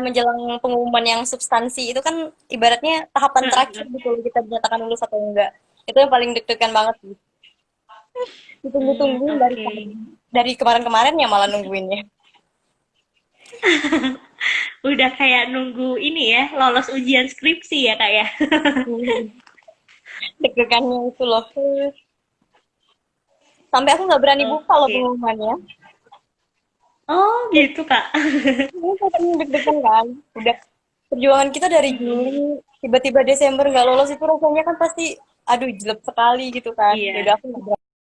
Speaker 2: menjelang pengumuman yang substansi itu kan ibaratnya tahapan terakhir gitu loh, kita dinyatakan lulus atau enggak. Itu yang paling deg-degan banget sih. Ditunggu-tungguin dari
Speaker 1: Oke.
Speaker 2: dari kemarin-kemarin ya malah nungguinnya.
Speaker 1: Udah kayak nunggu ini ya, lolos ujian skripsi ya kak ya.
Speaker 2: Deg-degannya itu loh. Sampai aku nggak berani buka loh
Speaker 1: Oke.
Speaker 2: pengumumannya.
Speaker 1: Oh gitu kak.
Speaker 2: Ini saking deg-degan kan. Udah perjuangan kita dari Juli, tiba-tiba Desember nggak lolos itu rasanya kan pasti, aduh jelek sekali gitu kan. Ya
Speaker 1: Iya.
Speaker 2: udah aku nggak